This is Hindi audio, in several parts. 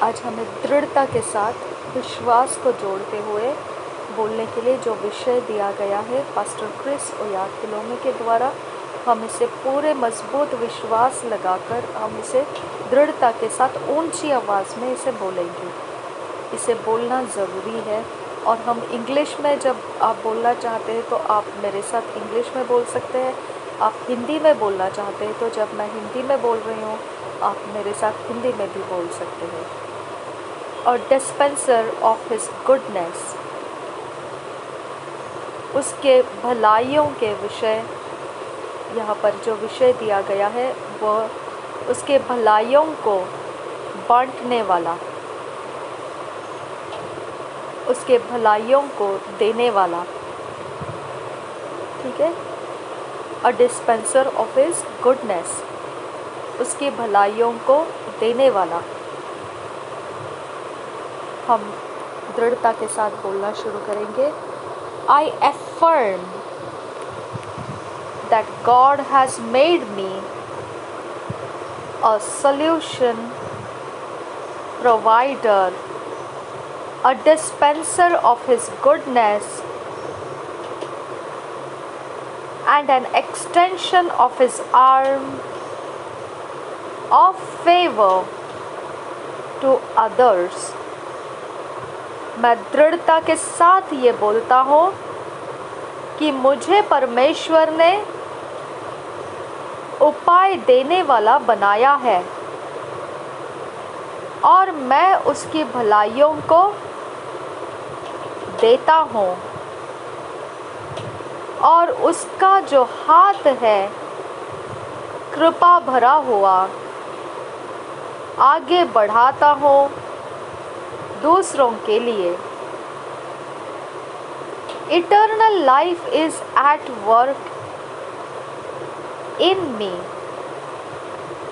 आज हमें दृढ़ता के साथ विश्वास को जोड़ते हुए बोलने के लिए जो विषय दिया गया है पास्टर क्रिस ओयाखिलोमे के द्वारा, हम इसे पूरे मजबूत विश्वास लगाकर हम इसे दृढ़ता के साथ ऊंची आवाज़ में इसे बोलेंगे। इसे बोलना ज़रूरी है। और हम इंग्लिश में जब आप बोलना चाहते हैं तो आप मेरे साथ इंग्लिश में बोल सकते हैं। आप हिंदी में बोलना चाहते हैं तो जब मैं हिंदी में बोल रही हूँ आप मेरे साथ हिंदी में भी बोल सकते हैं। और डिस्पेंसर ऑफ हिज गुडनेस, उसके भलाइयों के विषय, यहाँ पर जो विषय दिया गया है वह उसके भलाइयों को बांटने वाला, उसके भलाइयों को देने वाला। ठीक है, अ डिस्पेंसर ऑफ हिज गुडनेस, उसकी भलाइयों को देने वाला। हम दृढ़ता के साथ बोलना शुरू करेंगे। आई affirm that God has made me a solution provider, a dispenser of His goodness, and an extension of His arm of favor to others। मैं दृढ़ता के साथ ये बोलता हूँ कि मुझे परमेश्वर ने उपाय देने वाला बनाया है और मैं उसकी भलाइयों को देता हूँ और उसका जो हाथ है कृपा भरा हुआ आगे बढ़ाता हूँ दूसरों के लिए। Eternal life is at work in me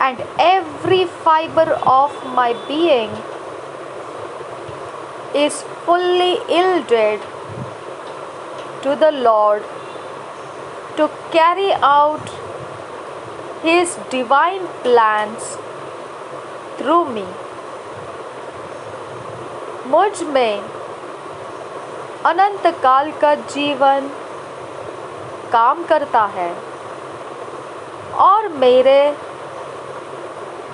and every fiber of my being is fully yielded to the Lord to carry out His divine plans through me। मुझ में अनंत काल का जीवन काम करता है और मेरे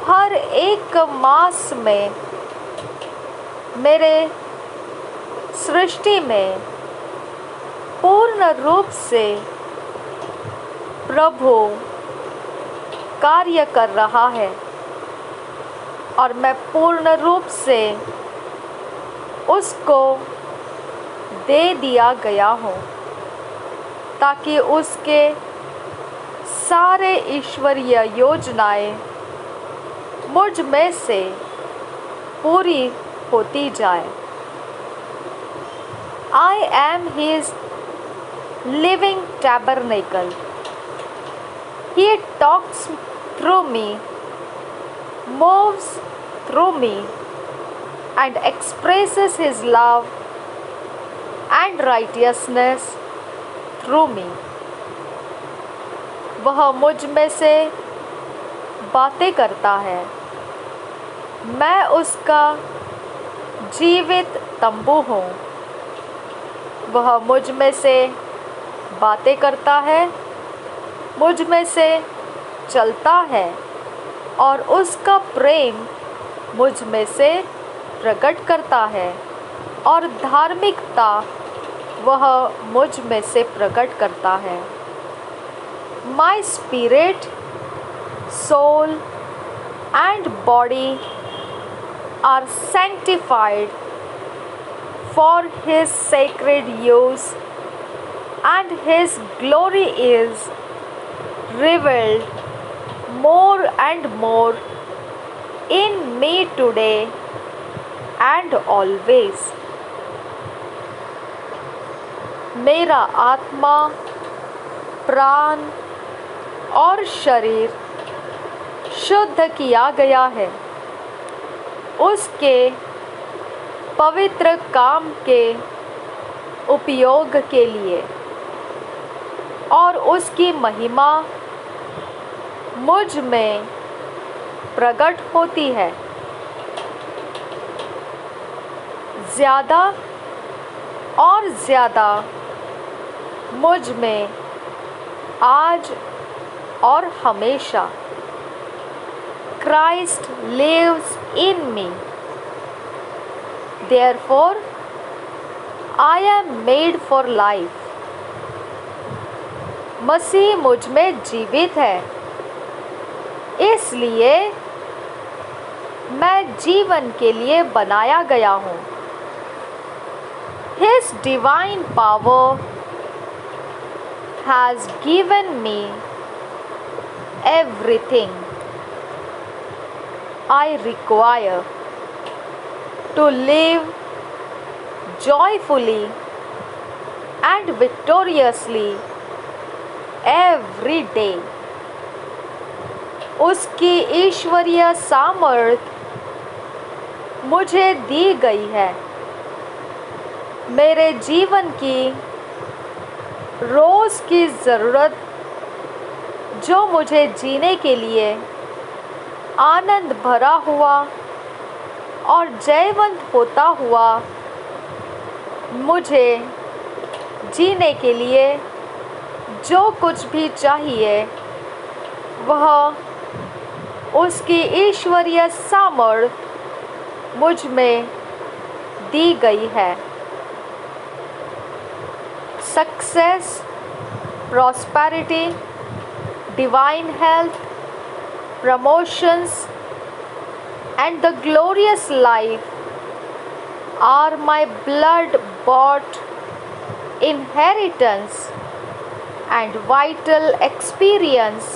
हर एक मास में, मेरे सृष्टि में पूर्ण रूप से प्रभु कार्य कर रहा है और मैं पूर्ण रूप से उसको दे दिया गया हूँ ताकि उसके सारे ईश्वरीय योजनाएं मुझ में से पूरी होती जाए। I am His living tabernacle. He talks through me, moves through me, and expresses His love and righteousness through me। वह मुझ में से बातें करता है, मैं उसका जीवित तंबू हूँ। वह मुझ में से बातें करता है, मुझ में से चलता है और उसका प्रेम मुझ में से प्रकट करता है और धार्मिकता वह मुझ में से प्रकट करता है। My spirit, soul and body are sanctified for His sacred use and His glory is revealed more and more in me today and always। मेरा आत्मा, प्राण और शरीर शुद्ध किया गया है उसके पवित्र काम के उपयोग के लिए और उसकी महिमा मुझ में प्रकट होती है। ज़्यादा और ज़्यादा मुझ में आज और हमेशा Christ lives in me. Therefore, I am made for life. मसीह मुझ में जीवित है, इसलिए मैं जीवन के लिए बनाया गया हूँ। His divine power has given me everything I require to live joyfully and victoriously every day. उसकी ईश्वरीय सामर्थ मुझे दी गई है मेरे जीवन की रोज़ की ज़रूरत, जो मुझे जीने के लिए आनंद भरा हुआ और जयवंत होता हुआ, मुझे जीने के लिए जो कुछ भी चाहिए वह उसकी ईश्वरीय सामर्थ मुझ में दी गई है। Success, prosperity, divine health, promotions and the glorious life are my blood bought inheritance and vital experience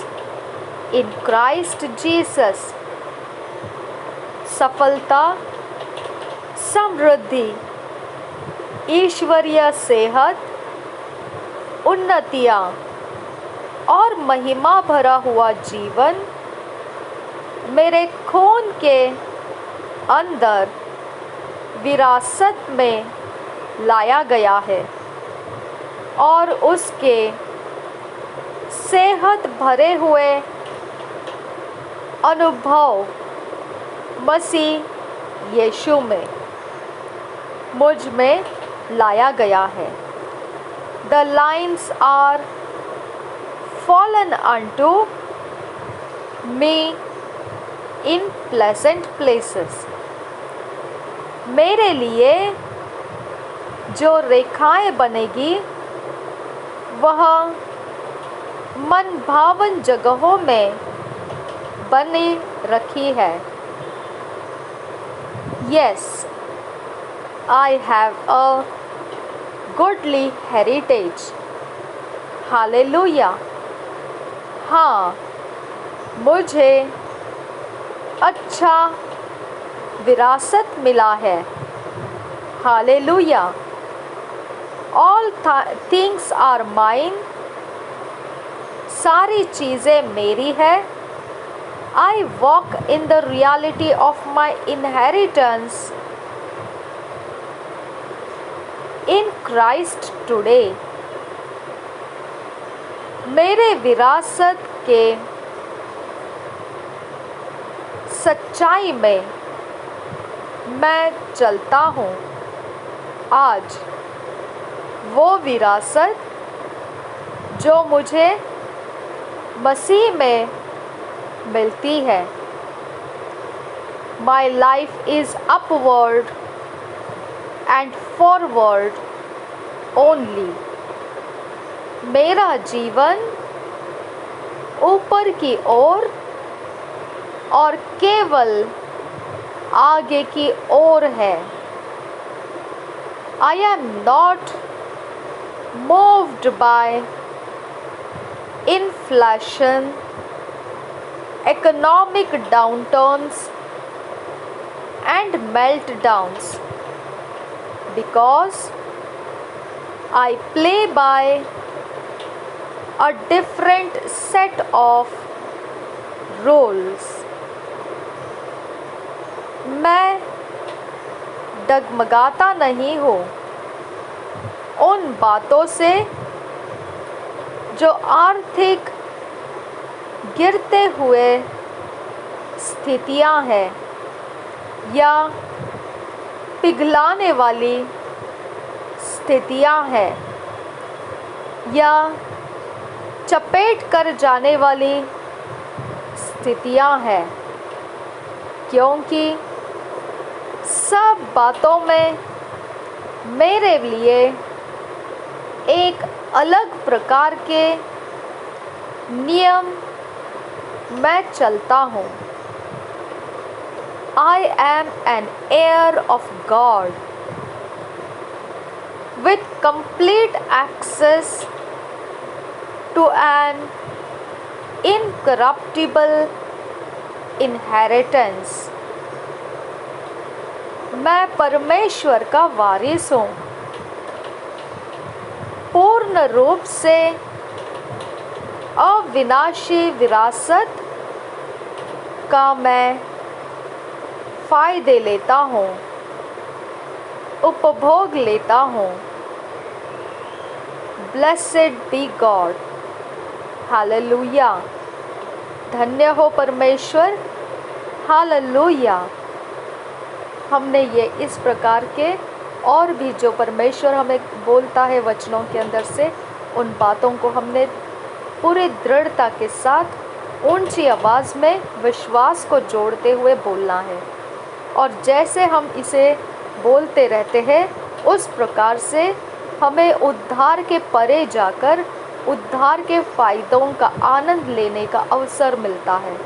in Christ Jesus. सफलता, समृद्धि, ईश्वरीय सेहत, उन्नतियाँ और महिमा भरा हुआ जीवन मेरे खून के अंदर विरासत में लाया गया है और उसके सेहत भरे हुए अनुभव मसीह यीशु में मुझ में लाया गया है। The lines are fallen unto me in pleasant places. मेरे लिए जो रेखाएं बनेगी वह मन भावन जगहों में बनी रखी है। Yes, I have a goodly heritage. Hallelujah. हाँ, मुझे अच्छा विरासत मिला है। Hallelujah. All things are mine. सारी चीज़ें मेरी है। I walk in the reality of my inheritance in Christ today. मेरे विरासत के सच्चाई में मैं चलता हूँ। आज वो विरासत जो मुझे मसीह में मिलती है। My life is upward and forward only. मेरा जीवन ऊपर की ओर और केवल आगे की ओर है। I am not moved by inflation, economic downturns and meltdowns, because I play by a different set of rules. मैं डगमगाता नहीं हूँ उन बातों से जो आर्थिक गिरते हुए स्थितियाँ हैं या पिघलाने वाली स्थितियां हैं या चपेट कर जाने वाली स्थितियां हैं, क्योंकि सब बातों में मेरे लिए एक अलग प्रकार के नियम मैं चलता हूँ। I am an heir of God with complete access to an incorruptible inheritance। मैं परमेश्वर का वारिस हूँ, पूर्ण रूप से अविनाशी विरासत का मैं फायदे लेता हूँ, उपभोग लेता हूँ। Blessed be God, hallelujah. धन्य हो परमेश्वर, हालेलुया। हमने ये इस प्रकार के और भी जो परमेश्वर हमें बोलता है वचनों के अंदर से, उन बातों को हमने पूरी दृढ़ता के साथ ऊंची आवाज़ में विश्वास को जोड़ते हुए बोलना है। और जैसे हम इसे बोलते रहते हैं, उस प्रकार से हमें उद्धार के परे जाकर उद्धार के फ़ायदों का आनंद लेने का अवसर मिलता है।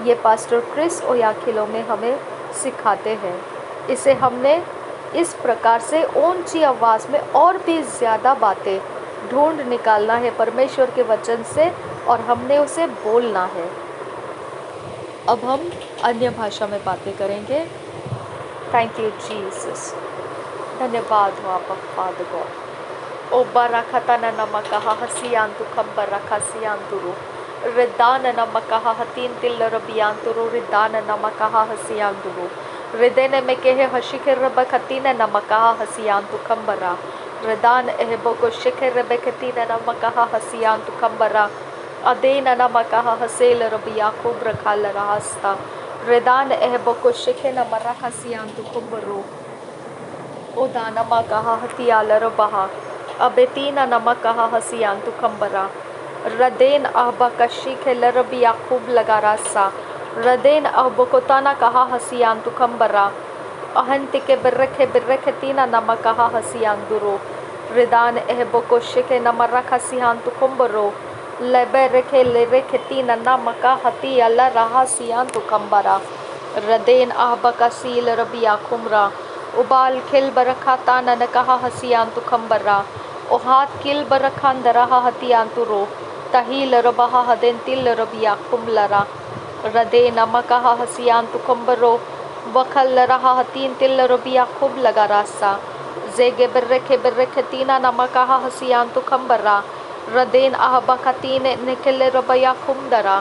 ये पास्टर क्रिस ओयाखिलो में हमें सिखाते हैं। इसे हमने इस प्रकार से ऊंची आवाज़ में और भी ज़्यादा बातें ढूंढ निकालना है परमेश्वर के वचन से, और हमने उसे बोलना है। अब हम अन्य भाषा में बातें करेंगे। थैंक यू जीसस, धन्यवाद हो आप फादर गॉड। ओ बरखतन नमकहा हसियांतु खबर रखसियांतुरु रिदान नमकहा हतीन तिल रबियांतुरु रिदान नमकहा हसियांतुरु रिदेने में कहे हशिखर रबखतीन नमकहा हसियांतु खबरा रिदान एहबो को शिखर रबखतीन नमकहा हसियांतु खबरा अदेन नमकहा हसेल रबियाकूब रखाल रहस्ता रिदान एहबो को शिखे नमरा हसियांतु खबरो ओदा नमकहा हतियाल रबहा अबेतीना नमकहा हसियांतु खबरा रदेन अहबा कशी खेल रबी याकूब लगा रासा रदेन अहबकोताना कहा हसियांतु खबरा अहंति के बिर्रखे तीना नमकहा हसियांदुरो रिदान एहबको शिखे नमरा हसियांतु खबरो लेबे रेखे ले रेखे तीना नमका हती अल्ला रहा सियांतु खबरा रदेन अहबका सील रबी याकुमरा उबाल खिल बरखा ताना न कहा हसियांतु खबरा ओहात किल बरखान दरहा हतियांतु रो तहील रबहा हदेन तिल रबिया कुमलरा रदे नमकहा हसियांतु खबरो वखल रहा हतीन तिल रबिया खूब लगा रासा जेगे बिर्रखे तीना नमकहा हसियांतु खबरा रदेन अहबका तीन निखिल रबया खुमदरा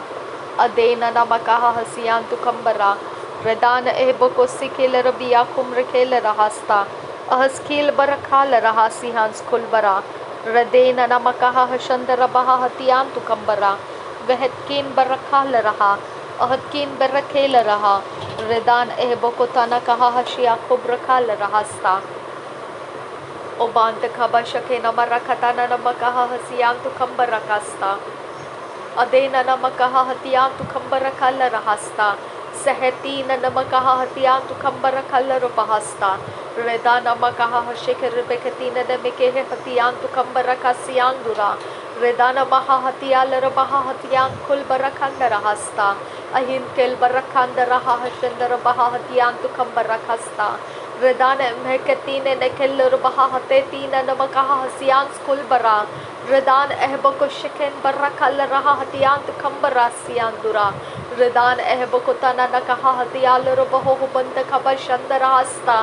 अदेन नमकहा हसियांतु खबरा रदान एहबको सिखिल रबिया खुम्र खेल रहास्ता अहस्कील बरखाल रहा सिहांस खुलबरा रदेन नमकहा हशंदर बहा हतियांतु खबरा वहदकीन बरखाल रहा अहदकीन बरखेल रहा रदान एहबको तना कहा हशिया खुब रखाल रहास्ता ओबांत खबा शके नमरा खताना नमकहा हसियांतु खबर रखास्ता अदेन नमकहा हतियांतु खबर रखाल रहास्ता सहतीन नमकहा हतियांतु खबर रखाल रहास्ता रेदा नमकहा हशिखर बेखतीन नमके हतियांतु खबर रखा सियांदुरा रेदा नमहा हतियाल रबहा हतियां खुल बरखंद रहस्ता अहिन केल बरखंद रहा हशंदर बहा हतियांतु खबर रखस्ता रेदान महकतीन नखिल रबहा हते तीन नमकहा हसियांस खुल बरा रेदान एहबको शिखन बरखल रहा हतियांत खबर सियांदुरा रेदान एहबको तना नकहा हतियाल रबहो बंद खबर शंदर हस्ता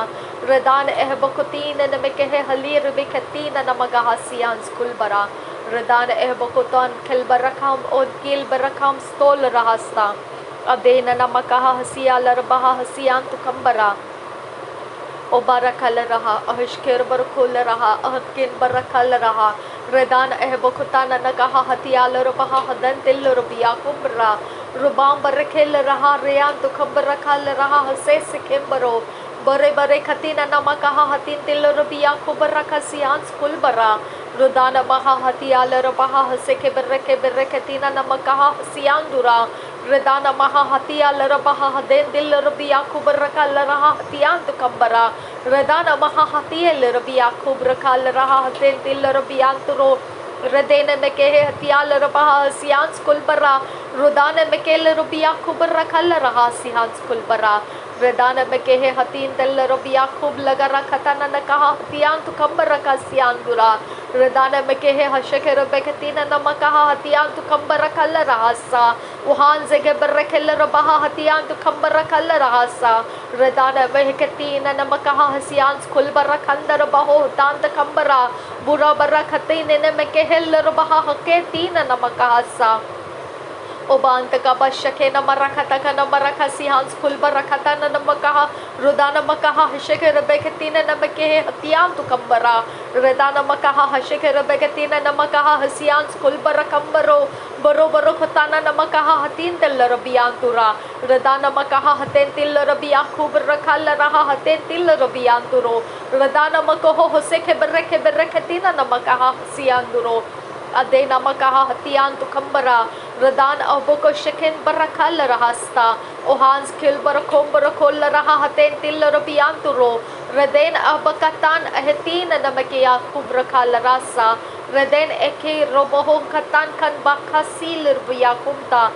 रेदान एहबको तीन नमके हलीर बिखतीन नमगहा सियांस खुल बरा रदान एहबको तान खिल बरखाम और किल बरखाम स्तोल रहस्ता अदेन नमकहा हसियाल रबहा हसियांतु खबरा ओ बरखल रहा अहशकेर बरखुल रहा अहकिन बरखल रहा रदान एहबको तान नकहा हतियाल रबहा हदन तिल रबिया कुबरा रुबाम बरखेल रहा रियान तो खबर रखल रहा हसे सिखिम्बरो bore bore katina namakaha hatin tilorobiya kubarakasians kulbara Rudana maha hatiala rabaha haseke berreke namakaha siandura Redana maha hatiala rabaha haden dilorobiya kubarakala raha hatiantu kambara Redana maha hatiala rabiya kubrakala raha haden dilorobianturo Redene mekehe hatiala rabaha sians kulbara Rudana mekele rubiya kubarakala raha sihans kulbara Redana mekehe hatin tella robiya khub lagara khatana nakaha hatiyan tu kambara ka siandura Redana mekehe hasheke robekatina namakaha hatiyan tu kambara kalla rahasa uhan zege berrekella robaha hatiyan tu kambara kalla rahasa Redana mehekatina namakaha hasiyan kulbara kandara baho tanta kambara bura barakatine mekehe robaha haketina namakahasa Obanta ka bashake na marakata ka na marakasi hans kulba rakata na namakaha Rudana makaha hasheke rebekatina na makehe hatiyan tu kambara Redana makaha hasheke rebekatina na makaha hasiyans kulba rakambaro Baro baro kotana na makaha hatin tilla rabiyantura Redana makaha haten tilla rabiyaku barakala raha haten tilla rabiyanturo Redana makaho hoseke berrekatina na makaha hasiyanduro Adena makaha hatiyan tu kambara Radan aboko sheken barakal rahasta Ohans kil barakom barakol raha haten til rabianturo Raden abakatan ahetin namakiya kubrakal rasa Raden eke robohong katan kan bakasil rubiyakumta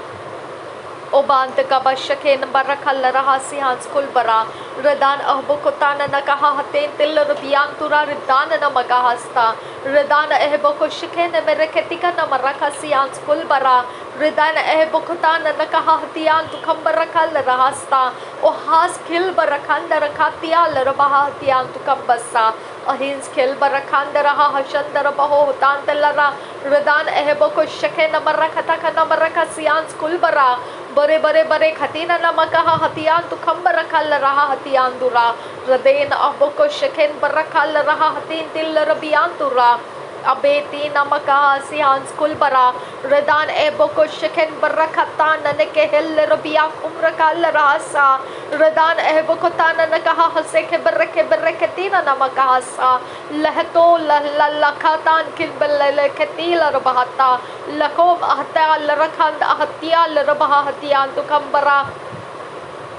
Obanta ka bashake barakal raha sihans kulbara Radan ahbokotana nakaha haten til rabiantura Radana namagahasta Redana ehboko shikene mereketika na marakasians kulbara Redana ehbokotana nakaha hatiyan tu kambarakal rahasta o has kil barakanda rakatiya larabaha hatiyan tu kambasa ahins kil barakanda raha hashandara baho tantalara Redana ehboko shikene marakataka na marakasians kulbara Bare bare bare khatina namakaha hatiyan tu kambarakal raha hatiyan dura Radena ahboko sheken barakal raha hatin til rabiyantura Abeti namakaha sihans kulbara Redan eboko sheken barakatan neke hel rabiya umrakal rahasa Redan eboko tana nakaha haseke berrekatina namakahasa Lahto lakatan kilbel ketila rabahata Lakom ahta larakand ahtiya larabaha hatiyan tu kambara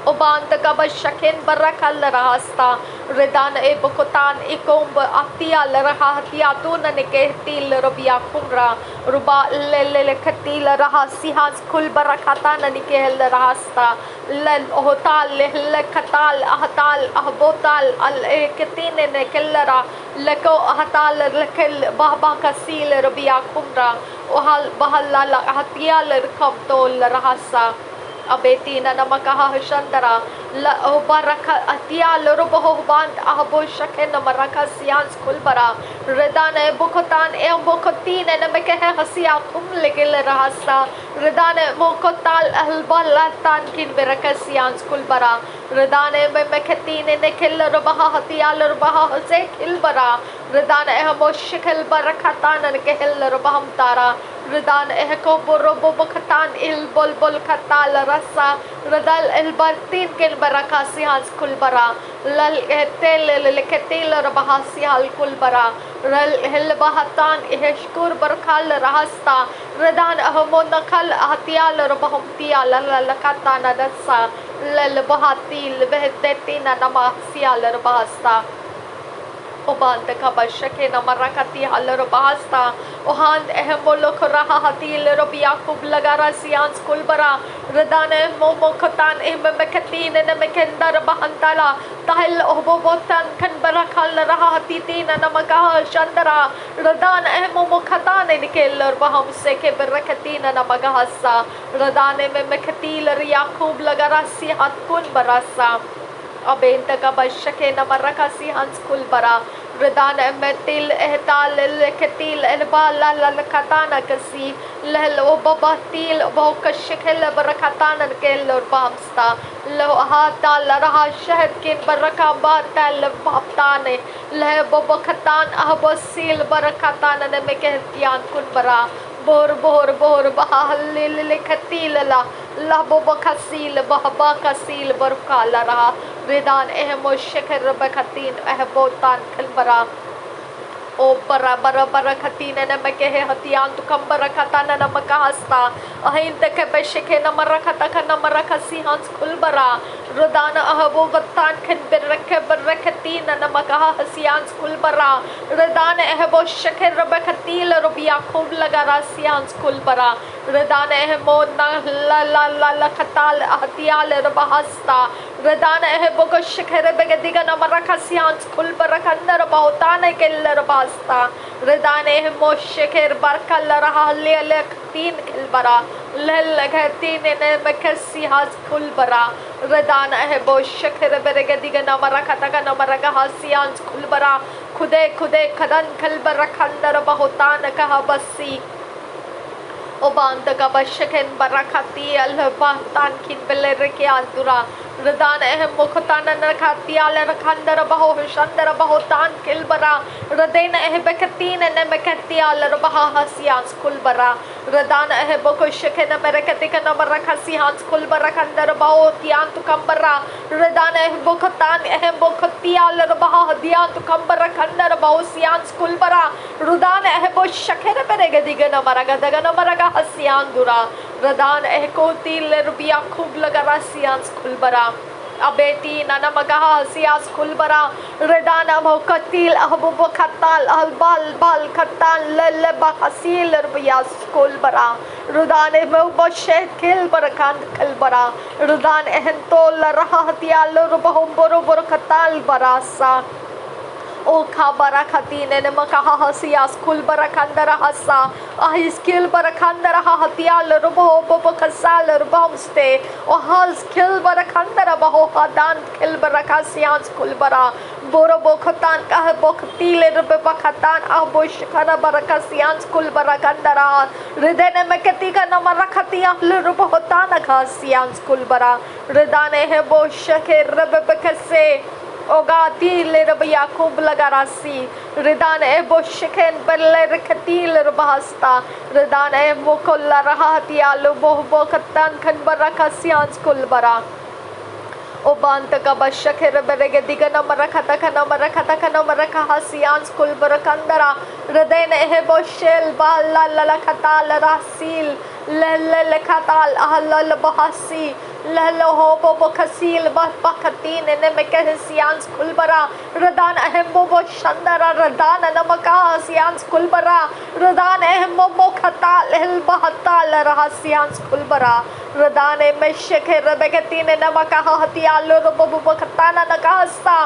Obanta ka bashaken barakal rahasta Redan ebokotan ikomb atia laraha hatia tuna nekehtil rabiya kumra Ruba lele katil raha sihans kul barakatan nikehel rahasta Lel hotal lehle katal ahtal ahbotal al eketine nekellara Leko ahtal lekel bahba kasil rabiya kumra Ohal bahalla hatia lerkabtol rahasa Abetina namakaha hashandara la baraka atia loroboho band ahbo shaken maraka sians kulbara redane bokotan e bokotine namekehe hasia kum legel rahasa redane mokotal albalatan kin beraka sians kulbara redane memeketine nekel robaha hatia lorobaha se kilbara redane ehmo shikal barakatan nekehel robaham tara Redan ehko borobo bokatan il bol katal rasa redal el bartin ken barakasi hans kulbara lal etel leketil rabahasi hal kulbara ral hel bahatan ehshkur barkal rahasta redan ahmo nakal ahtial rabahumtia lal katana dasa lal bahatil behdetina namasial rabahasta Obanta ka bashake na marakati halar bahasta Ohan ehmolo raha hatil robiyakub lagara sians kulbara Redane momokatan ehmekatin na mekendar bahantala Tahil ohbobotan kan barakal raha hatitina na magaha shandara Redan ehmomokatan nikel baham seke berakatina na magahasa Redane memekatil riyakub lagara sihat kun barasa Abenta ka bashake na marakasi hans kulbara Redana metil ehtal leketil elbala lakatana kasi lehlo babatil bahukashkel barakatana kel bamsta lo hata laraha shahid kin baraka batal baptane leh babakatan ahbasil barakatana ne mekehtian kun bara बोर बोर बोर बहालिल खतील ला लबो बखसील बहबा कसील बरकाला रहा रिदान एहमो शखर बखतीन एहबोतान खलबरा ओ bara bara bara katina na makehe hatian tu kambara katana na makahasta ahin teke beshike na marakata kana marakasi hans kulbara rodana ahabo gatan khen berake berakatina na makaha hasians kulbara rodana ahabo shakir rabakatil rubiya khub laga rasians kulbara rodana ahmo na la la la la katal hatial rabahasta rodana ahabo ko shakir begadiga na marakasians kulbara kandar bahutane keller रदाने मोशेर बरकल रहा ले तीन खिलबरा लतीन ने मकसी हास खुलबरा रदान है बोशेर बेरगदिग नमरा खतक नमरग हासियांस खुलबरा खुदे खुदे खदन खलबर खंदर बहुतान कहा बसी ओबांत का बशकेन बरकती अलबातान किन बेलर के आंतुरा रदान अहम मुखतान नखाती आल रखंदर बहु शंदर बहुतान किलबरा रदेन अह बकतीन न मकती आल रबहा हसियांस कुलबरा रदान अह बकुशके न बरकती का न बरकसी हांस कुलबरा खंदर बहु तियान तु कंबरा रदान अह बुखतान अह बुखती आल रबहा दियान तु कंबरा खंदर बहु सियांस कुलबरा रुदान अह बुशके न बरगदिग न मरगदग न मरग हसियान दुरा रदान अह कोती रुबिया खूब लगा रसियांस कुलबरा अबेती नना मगहा हसियास कुलबरा रदाना भोकतील अहबु बखताल अलबाल बाल खताल लल बहसील रुबियास कुलबरा रुदाने में बशे किल बरकान खलबरा रुदान एहन तोल रहा हतियाल रुबहुम बरो बरो खताल बरासा ओ खाबरा खतीने ने मकहा हसियास कुलबरा खंदरा हसा अहिस्किल बरखंदरा हतियाल रुबो बो खसाल रुबमस्ते ओ हल्स किल बरखंदरा बहो हदान किल बरखसियास कुलबरा बोरो बोखतान कह बोखतीले रुबे बखतान अह बोश खना बरखसियास कुलबरा खंदरा हृदय में कति का नम रखतिया रुबो होतान खसियास कुलबरा हृदय है बोश के रुबे बखसे ओगाती ले रबिया खूब लगा रासी रिदान ए बोशकेन बल्ले रखतील रबहस्ता रिदान ए मोकोल्ला रहातिया लो बोह बोकतान खन बरका सियांस कुलबरा ओ बांत का बशकेर बरेगे दिगन मरखता खन मरखता खन मरखा हसियांस कुलबरा कंदरा हृदय ने ए बोशेल बाला ललखताल रासील लल खताल अहल बहसी लहलो हो बो खसील बखतीन ने में कह सियांस कुलबरा रदान अहम बो शंदरा रदान नमका सियांस कुलबरा रदान अहम बो खताल हल बहताल रहा सियांस कुलबरा रदान में शखे रबकतीन नमका हतियाल बो खताना नकासा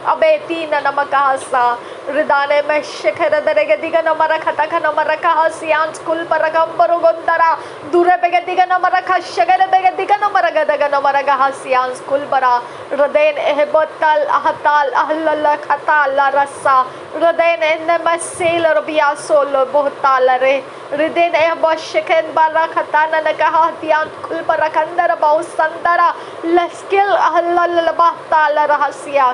अबेतीन नमकासा रिदाने में शिखर दरेगे दिगा नमरा खता का नमरा का हसियांस कुल पर कंबरो गोंदरा दूरे बेगे दिगा नमरा का शगर बेगे दिगा नमरा गदगा नमरा का हसियांस कुल बरा रदेन एहबतल अहताल अहल्ल खताल रसा रदेन इन मसेल रबिया सोलो बहुताल रे रिदेन एहबशकन बरा खताना न का हतियान कुल पर कंदर बहु संदरा लस्किल अहल्ल बहताल रहसिया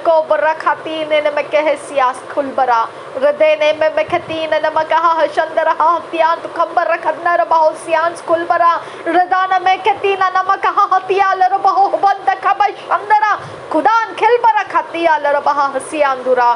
को बरखातीन ने में कहसियास खुलबरा रदेने में मखतीन न मकहा हशंदर हतियान तो खंबर खन्नर बहुसियांस खुलबरा रदाना में कतीन न मकहा हतियाल रबहो बंद खबर शंदरा खुदान खिलबरा खतियाल रबहा हसियान दुरा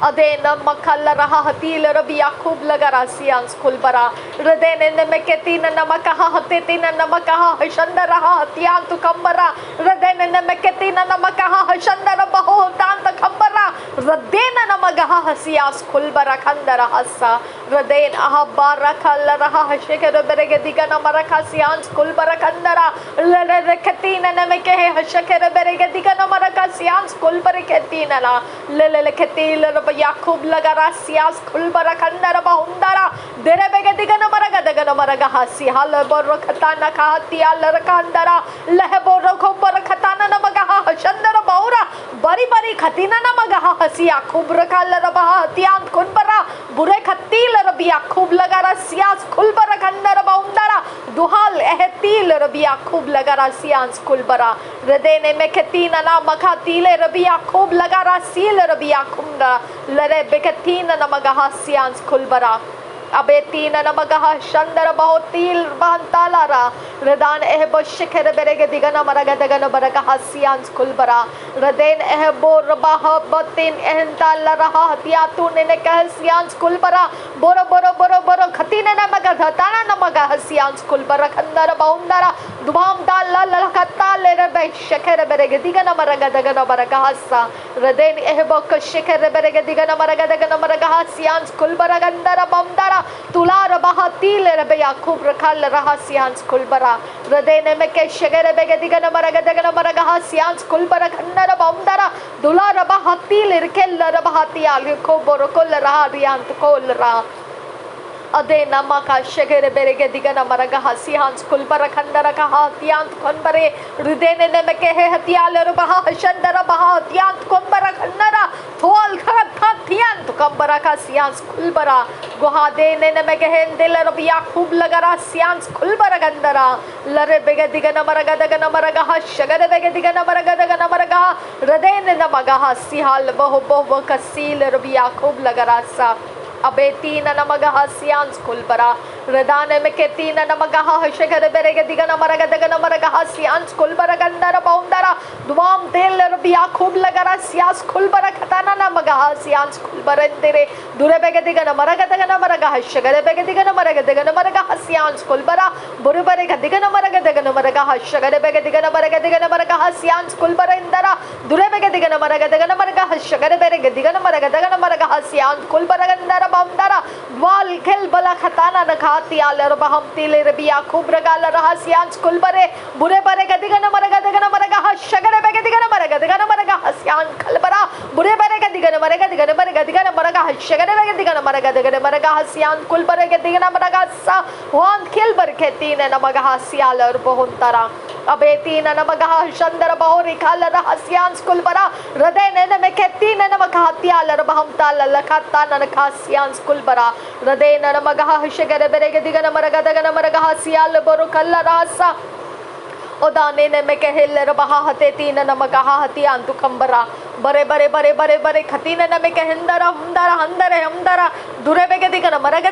अदेन मखल रहा हतील रबिया खूब लगा रसियांस खुलबरा रदेन में कतीन न मकहा हतेतीन न मकहा हशंदर हतियान तो खंबरा रदेन में कतीन न मकहा हशंदर बहु दान तो खंबरा रदेन न मगहा हसियास खुलबरा खंदर हसा रदेन अह बारखल रहा हशकर बरगे दिगन मरखा सियांस खुलबरा खंदरा ललकतीन न में कहे हशकर बरगे दिगन मरखा सियांस खुलबरा कतीन ला ललकतील याकूब लगा रसियास खुलबरा खंदर बहुंदरा देरे बेगे दिगन मरगा दगन मरगा हसी हाल बोर खताना खातिया लरकांदरा लह बोर को बर खताना न मगा हशंदर बहुरा बरी बरी खतीना न मगा हसी याकूब रकाल रबा हतियान खुलबरा बुरे खतील रबी याकूब लगा रसियास खुलबरा खंदर बहुंदरा दुहाल एहतील रबी याकूब लगा रसियास खुलबरा रदेने में खतीना ना मखा तीले रबी याकूब लगा रसील रबी याकूब लरे बेकतीन नमगा हसियांस खुलबरा अबे तीन नमगह शंदर बहुत तिल बहंतालारा रदान एह बोशिखर बेरेगे दिगन मरग दगन बरग हसियांस कुलबरा रदेन एह बोर बह बतिन एहंताल रहा हतिया तू ने कहसियांस कुलबरा बोरो बोरो बोरो बोरो खतीने नमग धताना नमग हसियांस कुलबरा खंदर बहुंदरा दुबाम दाल ललखता ले रे शिखर बेरेगे दिगन मरग दगन बरग हसा रदेन एह बोक शिखर बेरेगे दिगन मरग दगन मरग हसियांस कुलबरा गंदर बमदरा तुलार बहा तिल रे याकूब रखल रहा सियांस कुलबरा रदेने में के शिखर बेगे दिगन मरग दगन मरग हसियांस कुलबरा खंदर बमदरा दुलार बहा तिल रखेल रहा तियाल को बोरकोल रहा रियांत कोल रहा अदे नमका शगर बेरेगे दिगन मरग हसियांस कुलबर खंदर कहा तियांत कोनबरे हृदयने ने के हतियाल रबहा शंदर बहा तियांत कोनबर खंदरा थोल खत तियांत कंबरा का सियांस कुलबरा गुहा देने ने के दिल रब याकूब लगरा सियांस कुलबर गंदरा लरे बेगे दिगन मरग दगन मरग शगर बेगे दिगन मरग दगन मरग हृदयने न मगा सिहाल बहु बहु कसील रब याकूब लगरा सा अबे तीन नमगह सियांस कुलबरा रदाने में के तीन नमगह शगर बेरेगे दिगन मरग दगन मरग सियांस कुलबरा गंदर बौंदरा दुआम तेल रब याकूब लगरा सियांस कुलबरा खताना नमगह सियांस कुलबरा तेरे दुरे बेगे दिगन मरग दगन मरग शगर बेगे दिगन मरग सियांस कुलबरा बुरे बेगे दिगन मरग शगर बेगे दिगन मरग सियांस कुलबरा इंदरा दुरे बेगे दिगन मरग शगर बेगे दिगन मरग सियांस कुलबरा गंदर बमदरा वाल खेल बला खताना नखाती आलर बहम तिले रबिया खूब रगाल रहा सियांस कुलबरे बुरे बरे गदिगन मरग शगर बेगे दिगन मरग सियान खलबरा बुरे बरे गदिगन मरग शगर बेगे दिगन मरग सियान कुलबरे गदिगन मरग सा वान खेल बर के तीन नमग सियाल और बहुंतरा अबे तीन नमगह शंदर बहु रिखाल रहा सियांस कुलबरा हृदय ने में के तीन नमग हतियाल बहम ताल लखता ननखा सियांस कुलबरा हृदय नमगह शगर बेरेगे दिगन मरग दगन मरग सियाल बोरो कल रासा ओदाने ने में कहल रबहा हते तीन नमगह हतियान तु खंबरा बरे बरे बरे बरे बरे खतीन न में कहंदरा हमदरा हंदरे हमदरा दुरे बेगे दिगन मरग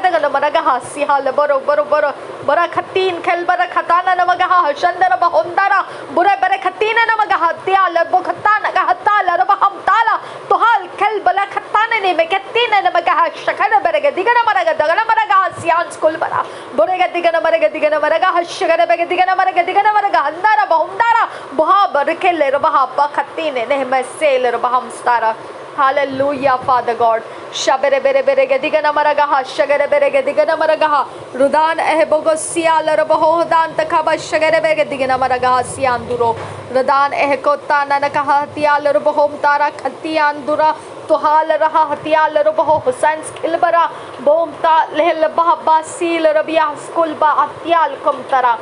सिहाल बोरो बोरो बोरो बरा खतीन खेल बर खताना नमगह शंदर बहुंदरा बुरे बरे खतीन नमगह त्याल बुखता नगह ताल रबहम ताला तुहाल खेल बला खताने ने में कहतीन नमगह शकर बेगे दिगन मरग सियांस कुलबरा बुरे दिगन मरग शकर बेगे दिगन मरग अंदरा बहुंदरा बुहा बर खेल रबहा पखतीन ने में cell रबहम स्तारा Hallelujah, Father God. Shabere bere bere gedigana maragaha shagere bere gedigana maragaha rudan ehbogo sial rabaho dan takaba shagere bere gedigana maragaha sianduro rudan ehkota nanakaha tial rabahom tara khatiandura tuhal raha hatial rabaho husain skilbara bomta lehel bahba sil rabia skulba atial kumtara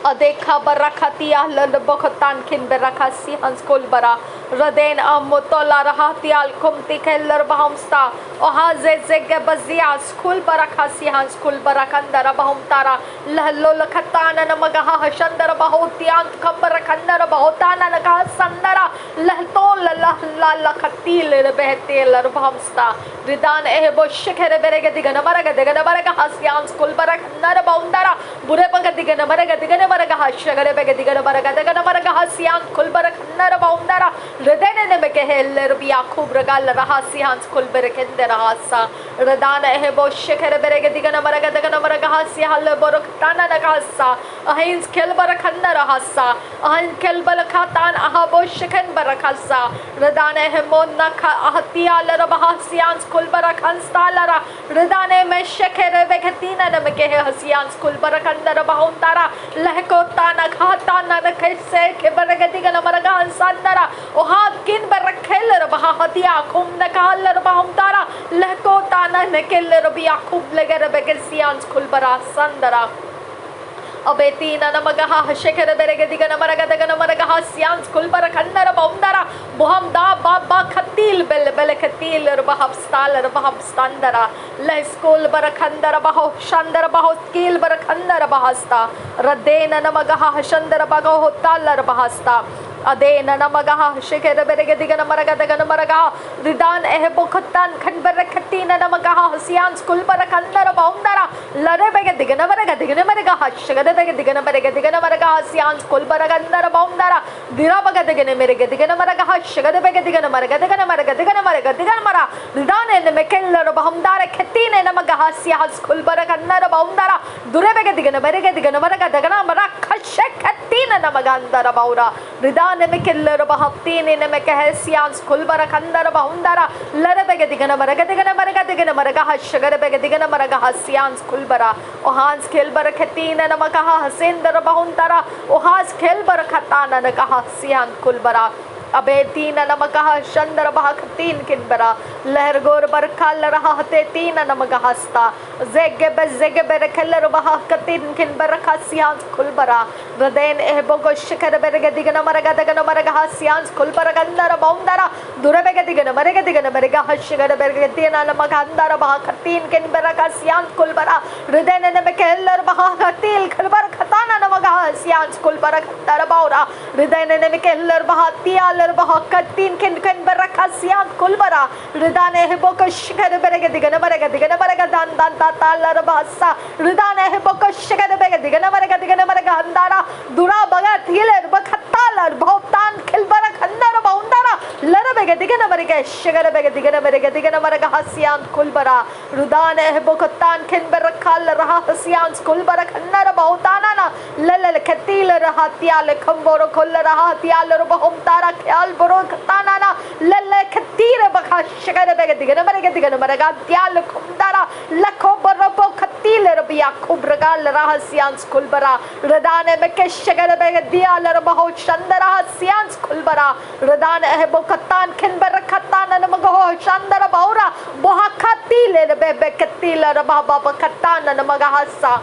अदेखा बरखतिया लबखतान खिन बरखसी हंसकुल बरा रदेन अमतोला रहतियाल कुमति खेलर बहमस्ता ओहा जे के बजिया स्कूल बरखसी हंसकुल बरखंदर बहमतारा लहलो लखतान नमगहा हशंदर बहुतियान खबर खंदर बहुताना नका संदरा लहतो लहला लखतील बहतेल बहमस्ता रिदान एहबो शिखर बेरेगे दिगन मरग हसियान स्कूल बरखंदर बहुंदरा बुरे पंग दिगन मरग शगर बेगे दिगन मरग सियान कुलबर खन्नर बहुंदरा हृदय ने में कहल रबिया खूब रगाल रहा सियान कुलबर केंदर हासा रदान एहबो शिखर बेरेगे दिगन मरग सियाल बोरखताना नगासा अहिंस खेल बर खन्नर हासा अहन खेल बल खातान अहबो शिखन बरखसा रदान एहमो नख अहतियाल रबहा सियान कुलबर खंस्तालरा रदाने में शिखर बेगे तीन ने में कह हसियान कुलबर खंदर बहुंदरा लहको ताना खाता ना कैसे के बरगदिगन मरगा संदरा ओहा किन बरखेल रबहा हतिया खुम नकाल रबहम तारा लहको ताना नकेल रबिया खूब लगर बेगसियान खुलबरा संदरा अबे तीन नमगहा शिखर बेरेगे दिगन मरग सियान खुलबर खन्नर बहुंदरा बुहम दा बाबा खतील बेल बेल खतील रबहब स्ताल रबहब स्तंदरा लस्कुल बर खंदर बहु शंदर बहु कील बर खंदर बहस्ता रदेन नमगहा शंदर बगो ताल बहस्ता Ade Nanamagaha, Shekere Beregadigan Maragadagan Maraga, Ridan Ehebokutan, Kanberakatina Namagaha, Sian Skulbarakandara Boundara, Larebegadigana Maragadigan Maragaha, Shagadagan Maragadigan Maragaha, Sian Skulbaragandara Boundara, Dirabagadigan Merigadigan Maragaha, Shagadagan Maragadigan Maragadigan Maragadigan Mara, Ridan and Mekeller Boundara, Katina Namagaha, Sian Skulbarakandara Boundara, Durebegadigan Maragadigan Maragadagan Marakashekatina Namagandara Baura, Ridan Nemekiller Bahaptin in Mekahesians, Kulbara Kandara Bahundara, Larabegadigana Maragadigana Maragadigana Maragaha, Shagarabegadigana Maragahasians, Kulbara, Ohans Kilbara Katina Namakaha, Sindara Bahuntara, Ohas Kilbara Katana Nakahasian Kulbara. Abetina Namagaha Shandara Bahakatin Kinbara, Lergor Barkal Rahate Tina Namagahasta, Zegebe Keller Bahakatin Kinbarakasians Kulbara, Raden Ebogo Shikarabergadigana Maragadagana Maragahasians Kulbaragandara Boundara, Durabegadigana Maragadigana Maragaha Shigarabergatina Namagandara Bahakatin Kinbarakasians Kulbara, Raden and Mekeller Bahakatil Kalbarakatana Namagahasians Kulbarakatara Baura, Raden and Mekeller Bahatia. Bahakatin can Barakasian Kulbara, Ridane Hibokosh Beregadigana Maragadigana Maragadan Tala Basa, Ridane Hibokosh Beregadigana Maragadigana Maragandara, Dura Bagat Hiller Bakatalar, Botan Kilbarakandara Boundara, Larabegadigana Maragash, Beregadigana Maragadigana Maragahasian Kulbara, Rudane Hibokotan Kinbarakal Rahasians Kulbarakandara Bautana, Lele Katila Rahatiale Kamboro Kolarahatiala Bahomtara. Alboro Katanana, Lele Katira Baka Shagadabegadigana Maragadigana Maragatial Kumdara, Lakobarapo Katila Rabia Kubragal Rahasians Kulbara, Radane Mekeshagadabegadia Baho Shandara Hasians Kulbara, Radane Hebokatan Kenbarakatana Namago Shandara Baura, Bohakatile Bebe Katila Rababa Katana Namagahasa.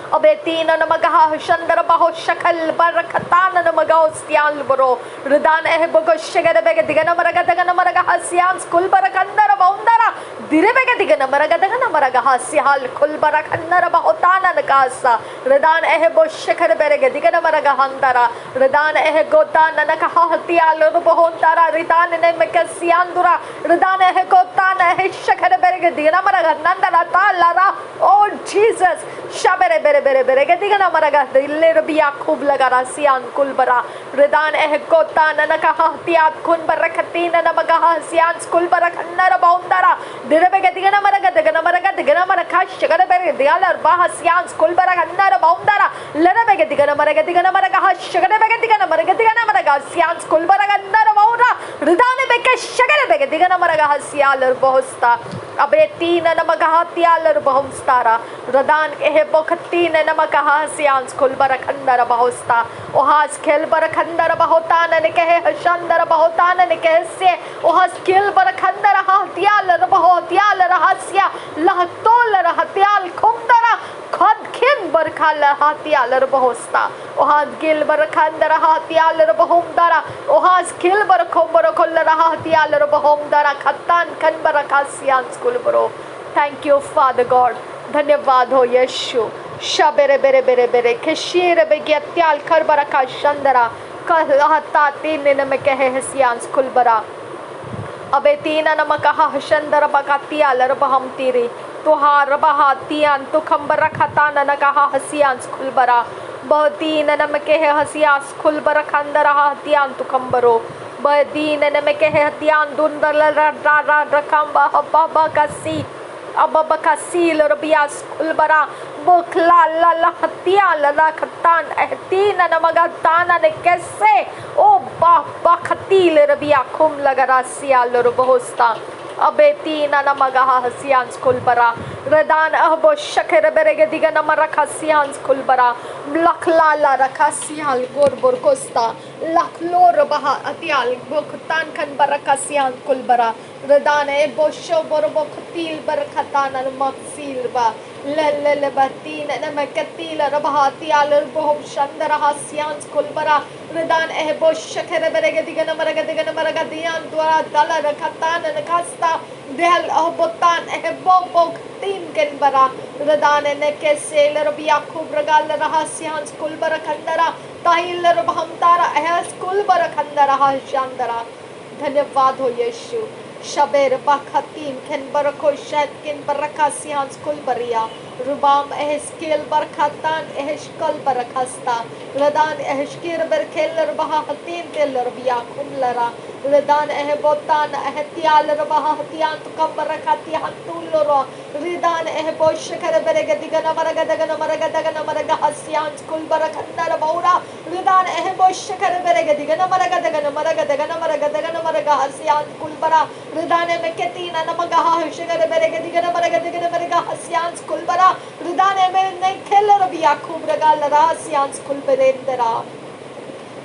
Abetina Namagaha Shandara Baho Shakal Barakatana Namagaustian Boro, Rudan Ehebogo Shagadabegadigana Maragadagana Maragahasians Kulbarakandara Boundara, Direbegadigana Maragadagana Maragahasial Kulbarakandara Bahotana Nagasa, Rudan Ehebo Shakarabegadigana Maragahandara, Rudan Ehegotana Nakahatial Bohontara, Ritan and Mekasiandura, Rudan Ehegotana Heshakarabegadigana Maragananda Lara, oh Jesus, Shabere. Beregadigana Maraga, the Lerabia Kublagarassian Kulbara, Redan Ehekota, Nanakahatia, Kunbarakatina, Namagahasian, Kulbarakanara Boundara, the Rebegadigana Maraga, the Ganamaraga, the Ganamarakash, Shagadaberg, the other Bahasians, Kulbarakanara Boundara, Lerabegadigana Maragadigana Maragahash, Shagadabegadigana Maragadigana Maragasians, Kulbarakanara Bounda, Redane Beka Shagadabegadigana Maragahasial Bohosta, Abetina Namagahatial Bohomstara, Radan Ehebokati. Namagahasians Kulbarakandara Bahosta, Ohas Kelbarakandara Bahotana, Nikehe Hashandara Bahotana, Nikese, Ohas Kilbarakandara Hatiala, Bahotiala Rahasia, Lahatola Rahatial Kumdara, Kodkin Barkala Hatiala Bahosta, Ohas Gilbarakandara Hatiala Bahomdara, Ohas Kilbarakombarakola Hatiala Bahomdara, Katan Kanbarakasians Kulbaro. Thank you, Father God. धन्यवाद हो यीशु शबेरे बेरे बेरे बेरे कशीर बेगियात्याल करबरा का शंदरा कहता तीन न में कहे हसियांस कुलबरा अबे तीन न में कहा हशंदरा बकातियाल रबहम तीरी तुहार बहातियान तुखंबरा खता न कहा हसियांस कुलबरा बहुतीन न में कहे हसियास कुलबरा खंदरा हतियान तुखंबरो बहुतीन न में कहे हतियान दुंदर रा रकम बहा कसी Ababakasil Rabias Kulbara Bukla la Hatia la Katan Ehtina Namagatana Nekese O Bakatil Rabia Kum Lagarasia Lurbohosta Abetina Namagaha Hasians Kulbara Redan Abo Shakera Beregadigana Marakasians Kulbara Blaklala Rakasial Gorborcosta Laklor Baha Atial Bokutan Kan Barakasian Kulbara Redane Bosho Borobokutil Barakatana Maxilba Lele Batina Namakatila Rabahati Al Bohom Shandara Hasians Kulbara Redan Ebo Shakera Beregadigana Maragadian Dura Dala Rakatana Nakasta Del Obotan Ebo Tin Kenbara Redane Nekese Rabia Kubragal Rahasians Kulbara Kandara Tahil Rabhamtara Ehas कुल बरखंदरा शांदरा। धन्यवाद हो यीशु। शबेर बखतीन खिन बरखो शैत किन बरखा सियांस कुल बरिया रुबाम एहस्केल बरखतान एहस्कल बरखस्ता लदान एहस्कीर बरखेलर बहा हतीन तेलर बिया कुमलरा लदान एहबोतान एहतियाल रबहा हतियान तुकम बरखती हंतुलरो रिदान एहबोश कर बरगे दिगन मरग हसियांस कुल बरखंदर बौरा रिदान एहबोश कर बरगे दिगन मरग हसियांस कुल बरा रिदाने में केतीना नमगहा हशगर बरगे दिगन मरग हसियांस कुल बरा रिदाने में नहीं खेलर बिया खूब रगा लरा हसियांस कुल बरेंदरा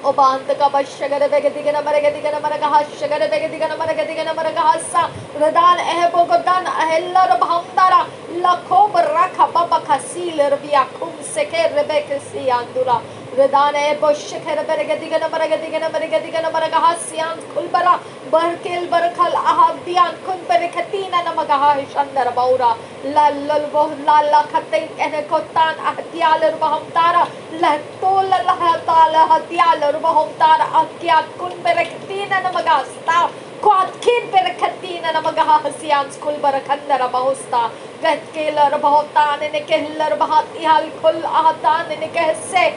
ओबांत का बशगर बेगे दिगन मरग हशगर बेगे दिगन मरग हसा रदान एहबो गदान अहलर भंदारा लखो बरखा बबा खसीलर बिया खूब सेके रेबेक सियांदुरा रदान एहबो शकर बेगे दिगन मरग हसियां खुलबरा बरकेल बरखल अहदियान खुन बरखतीना नमगहा हशंदर बौरा लल्लल बहु लाला खते एने कोतान अहदियालर बहमतारा लहतोल लहताल हदियालर बहमतारा अक्या कुन बरखतीना नमगास्ता क्वादकिन बरखतीना नमगहा हसियां खुल बरखंदर बहुस्ता गतकेलर बहुतान ने कहलर बहतियाल खुल अहतान ने कहसे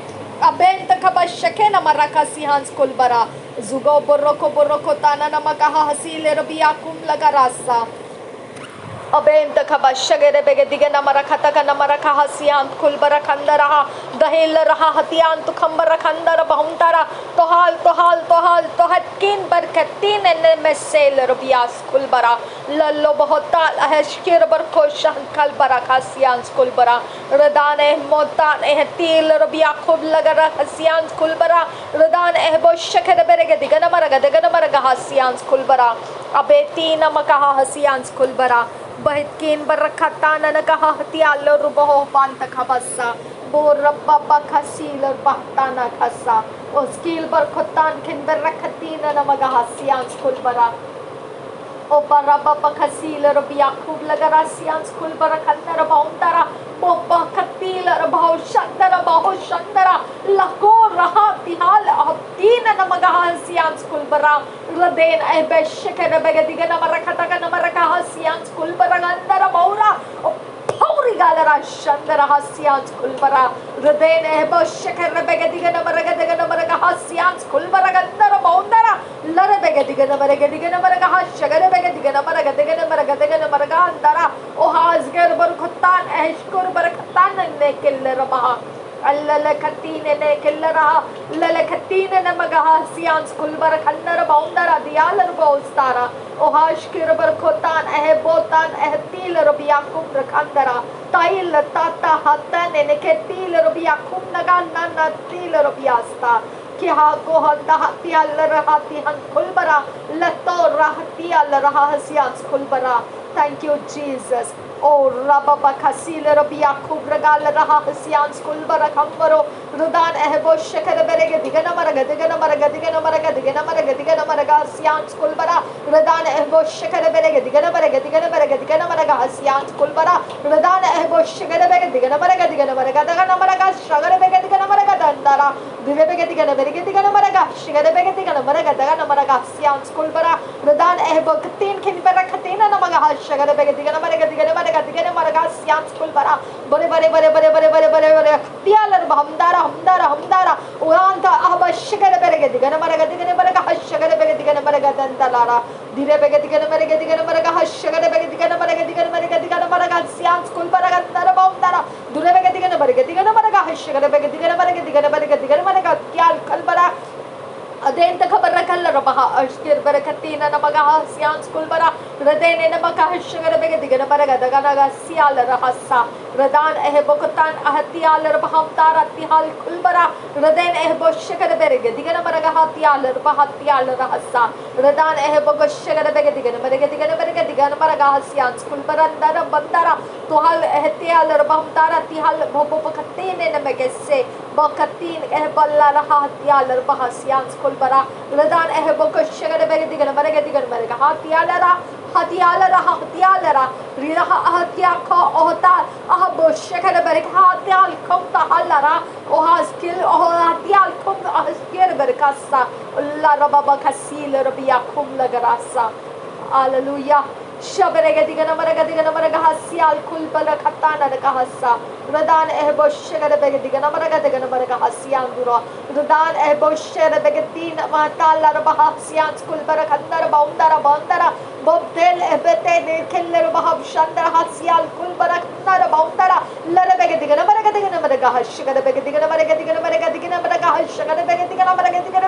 अबेन तक बशके नमरका सियांस कुल बरा जुगो बुर्रो ताना नमकहा हसील रबिया कुम लगा रास्ता अबेन तक बशगे बेगे दिगे नमरका तक नमरका हसियान कुल बरा खंदरहा दहेल रहा हतियान तु खंबर खंदर बहुंतारा तो हटकिन बरकतीन ने मसेल रबियास कुल बरा लल्लो बहुता अहशकिर बरको शंकल बरा हसियान कुल बरा रदान मोतान तील रबिया खूब लगा हसियान कुल बरा रदान एहबो शकर बेगे दिगन मरग हसियान कुल बरा अबे तीन मकहा हसियान कुल बरा बहकिन बरखतान न कहा हतियाल रुबहो पांत खबसा बोर रब्बा बखसील बहताना खसा उसकील बरखतान खिन बरखतीन न मगा हसियान कुल बरा ओ बरब्बा बखसील रबिया खूब लगा हसियान कुल बरा खंदर बहुंतरा बोबा खतील रबहो शंदरा लको रहा तिहाल तीन न मगा हसियान कुल बरा रदेन एबेश कर बेगे दिगन मरखता का नमरका हसियान कुल बरा अंदर बौरा पौरी गालरा शंदर हसियान कुल बरा रदेन एबेश कर बेगे दिगन मरगा हसियान कुल बरा अंदर बौंदरा लर बेगे दिगन मरगा हशगर बेगे दिगन मरगा अंदरा ओ हाजगर बरखतान एशकुर बरखतान ने किल रबहा अल्लल खतीन ने किल रहा लल खतीन ने मगहा सियान कुल बर खंदर बौंदरा दियालर बोस्तारा ओ हाशकिर बरखतान बोतान तील रबिया कुम रखंदरा ताइल ताता हतन ने के तील रबिया कुम नगा न तील रबियास्ता किहा को हत्या रहती हन खुलबरा लतो रहतिया रहा हसियान खुलबरा थैंक यू जीसस ओ रबा बखसील रबिया खूब रगाल रहा हसियान खुलबरा खंबरो रुदान एहबो शकर बेगे दिगन मरग हसियान खुलबरा रुदान एहबो शकर बेगे दिगन मरग हसियान खुलबरा रुदान एहबो शकर बेगे दिगन मरग शगर बेगे दिगन मरग दंदरा दिवे बेगे दिगन मरग शगर बेगे दिगन मरग हसियान खुलबरा रुदान एहबो तीन खिन बरखतीन नमग शगर बेगे दिगन मरग हसियान खुलबरा बरे तियालर हमदारा उरांता अब शगर बेगे दिगन मरग हशगर बेगे दिगन मरग दंदलारा धीरे बेगे दिगन मरग हशगर बेगे दिगन मरग हसियान खुलबरा अंदर बौंदरा दुरे बेगे दिगन मरग हशगर बेगे दिगन मरग त्याल खलबरा अदेन तक बरकल रबहा अश्किर बरकतीन नमगा हसियान कुल बरा रदेन नमगा हशगर बेगे दिगन मरग दगनगा सियाल रहसा रदान एहबोकतान अहतियाल रबहम तारा तिहाल कुल बरा रदेन एहबोशगर बेगे दिगन मरग हतियाल रहसा रदान एहबोशगर बेगे दिगन दिगन मरगा हसियांस कुल बरंदर बंदरा तो हल एहतियाल रबम तारा तिहल भोबो पकतीन न मगसे बकतीन एह बल्ला रहा हतियाल रबा हसियांस कुल बरा लदान एह बको शगर बेग दिगन मरगा हतियाल रहा हतियालरा रिहा हतिया खो ओहता अह बोशकर बेग हतियाल खम तहलरा ओहा स्किल ओह हतियाल खम अस्किर बरकासा अल्लाह रबा बकसील रबिया खम लगरासा हालेलुया शबरेगे दिगन मरगा हसियाल कुल बल खताना कहसा रदान एह बोशकर बेग दिगन मरगा हसियान दुरा रदान एह बोशकर बेग तीन महताल रबा हसियान कुल बर खंदर बाउंदरा बोबदेल एबते ने खेलर बहब शंदर हसियाल कुल बर खंदर बाउंदरा लर बेग दिगन मरगा हशकर बेग दिगन मरगा हशकर बेग दिगन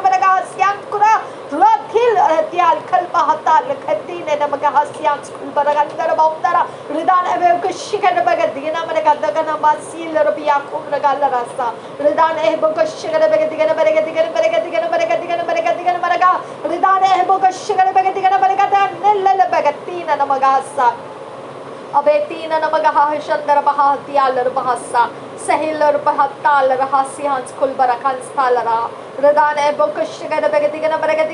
मरगा हसियान कुरा रथिल हतियाल खल बहताल खतीन नमगा हसियान कुल बर खंदर बाउंदरा रदान एबे कुशिकर बेग दिगन मरगा दगन बासील रबिया कुम रगाल रासा रदान एह बोकशिकर बेग दिगन मरगा रदान एह बोकशिकर बेग दिगन मरगा नेल्ल बेग तीन नमगासा अबे तीन नमगा हशंदर बहतियाल बहसा सहिलर बहताल रहसियांस कुल बरखन स्थल रहा रदान ए बोकशिकर बेग दिगन मरगा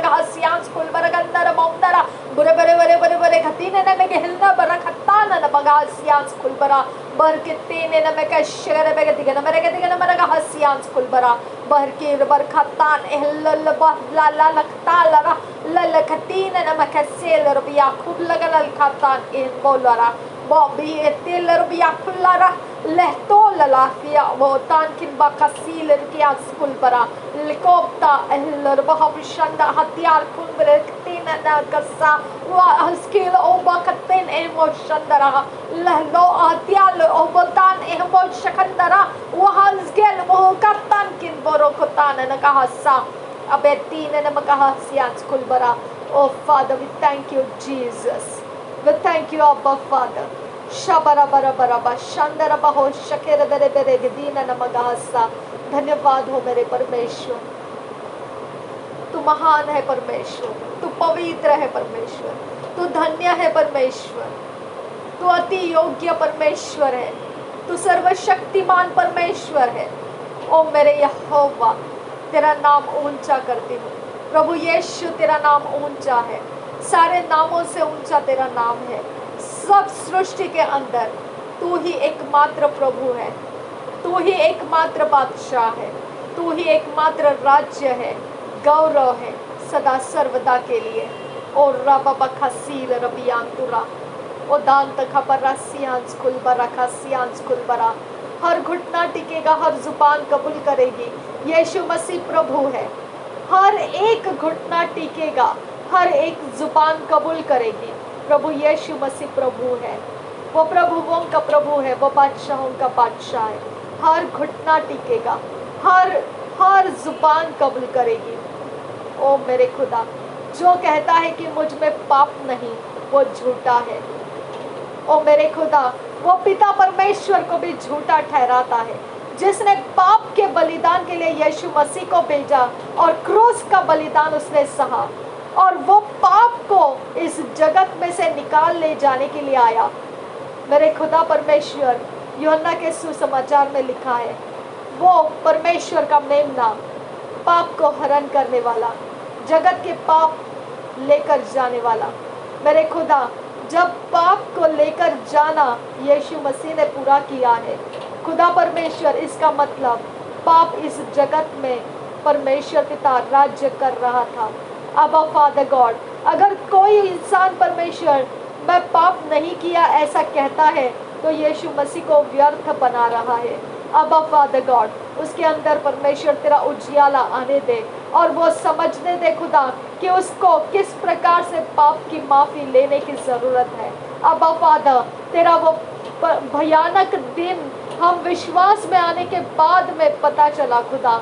हसियांस कुल बरगंदर मौंदरा बुरे खतीने न में हिलना बरखतान न बगा हसियांस कुल बरा बर कितीने न में कशिकर बेग दिगन मरगा हसियांस कुल बरा बर के बरखतान एहल बहला लखताल रा लखतीने न में कसेल रबिया खूब लगल खतान इन बोलरा बॉबी तेल रबिया खुल्ला लहतो ललाफिया वो तानकिन बकसील किया स्कूल बरा लिकोप्ता एहलर बहबशंदा हथियार कुंबर तीन न कसा वा हस्किल ओबकतेन एमोशंदरा लहलो हथियार ओबतान एमोशकंदरा वा हस्किल मोहकतान किन बरोकतान न कहसा अबे तीन न कहा सियान स्कूल बरा O father we thank you Jesus We thank you, Abba Father. Shabara bara bara ba shandara ba ho shakera bere bere gedina namagasa. धन्यवाद हो मेरे परमेश्वर, तू महान है परमेश्वर, तू पवित्र है परमेश्वर, तू धन्य है परमेश्वर, तू अति योग्य परमेश्वर है, तू सर्वशक्तिमान परमेश्वर है। ओ मेरे यहोवा, तेरा नाम ऊंचा करती हूँ। प्रभु यीशु, तेरा नाम ऊंचा है, सारे नामों से ऊंचा तेरा नाम है। सब सृष्टि के अंदर तू ही एकमात्र प्रभु है, तू ही एकमात्र बादशाह है, तू ही एकमात्र राज्य है, गौरव है सदा सर्वदा के लिए। और रबा बखसील रबियांतुरा ओ दांत खबर सियांस कुल बरा खसियांस कुल बरा। हर घुटना टिकेगा, हर जुबान कबूल करेगी यीशु मसीह प्रभु है। हर एक घुटना टिकेगा, हर एक जुबान कबूल करेगी प्रभु यीशु मसीह प्रभु है। वो प्रभुओं का प्रभु है, वो बादशाहों का बादशाह है। हर घुटना टिकेगा, हर जुबान कबूल करेगी। ओ मेरे खुदा, जो कहता है कि मुझ में पाप नहीं, वो झूठा है। ओ मेरे खुदा, वो पिता परमेश्वर को भी झूठा ठहराता है, जिसने पाप के बलिदान के लिए यीशु मसीह को भेजा और क्रूस का बलिदान उसने सहा, और वो पाप को इस जगत में से निकाल ले जाने के लिए आया। मेरे खुदा परमेश्वर, यूहन्ना के सुसमाचार में लिखा है, वो परमेश्वर का मेमना, पाप को हरण करने वाला, जगत के पाप लेकर जाने वाला। मेरे खुदा, जब पाप को लेकर जाना यीशु मसीह ने पूरा किया है खुदा परमेश्वर, इसका मतलब पाप इस जगत में परमेश्वर पिता राज्य कर रहा था। अबा फादर गॉड, अगर कोई इंसान परमेश्वर मैं पाप नहीं किया ऐसा कहता है तो यीशु मसीह को व्यर्थ बना रहा है। अबा फादर गॉड, उसके अंदर परमेश्वर तेरा उजियाला आने दे और वो समझने दे खुदा कि उसको किस प्रकार से पाप की माफ़ी लेने की ज़रूरत है। अबा फादर, तेरा वो भयानक दिन हम विश्वास में आने के बाद में पता चला खुदा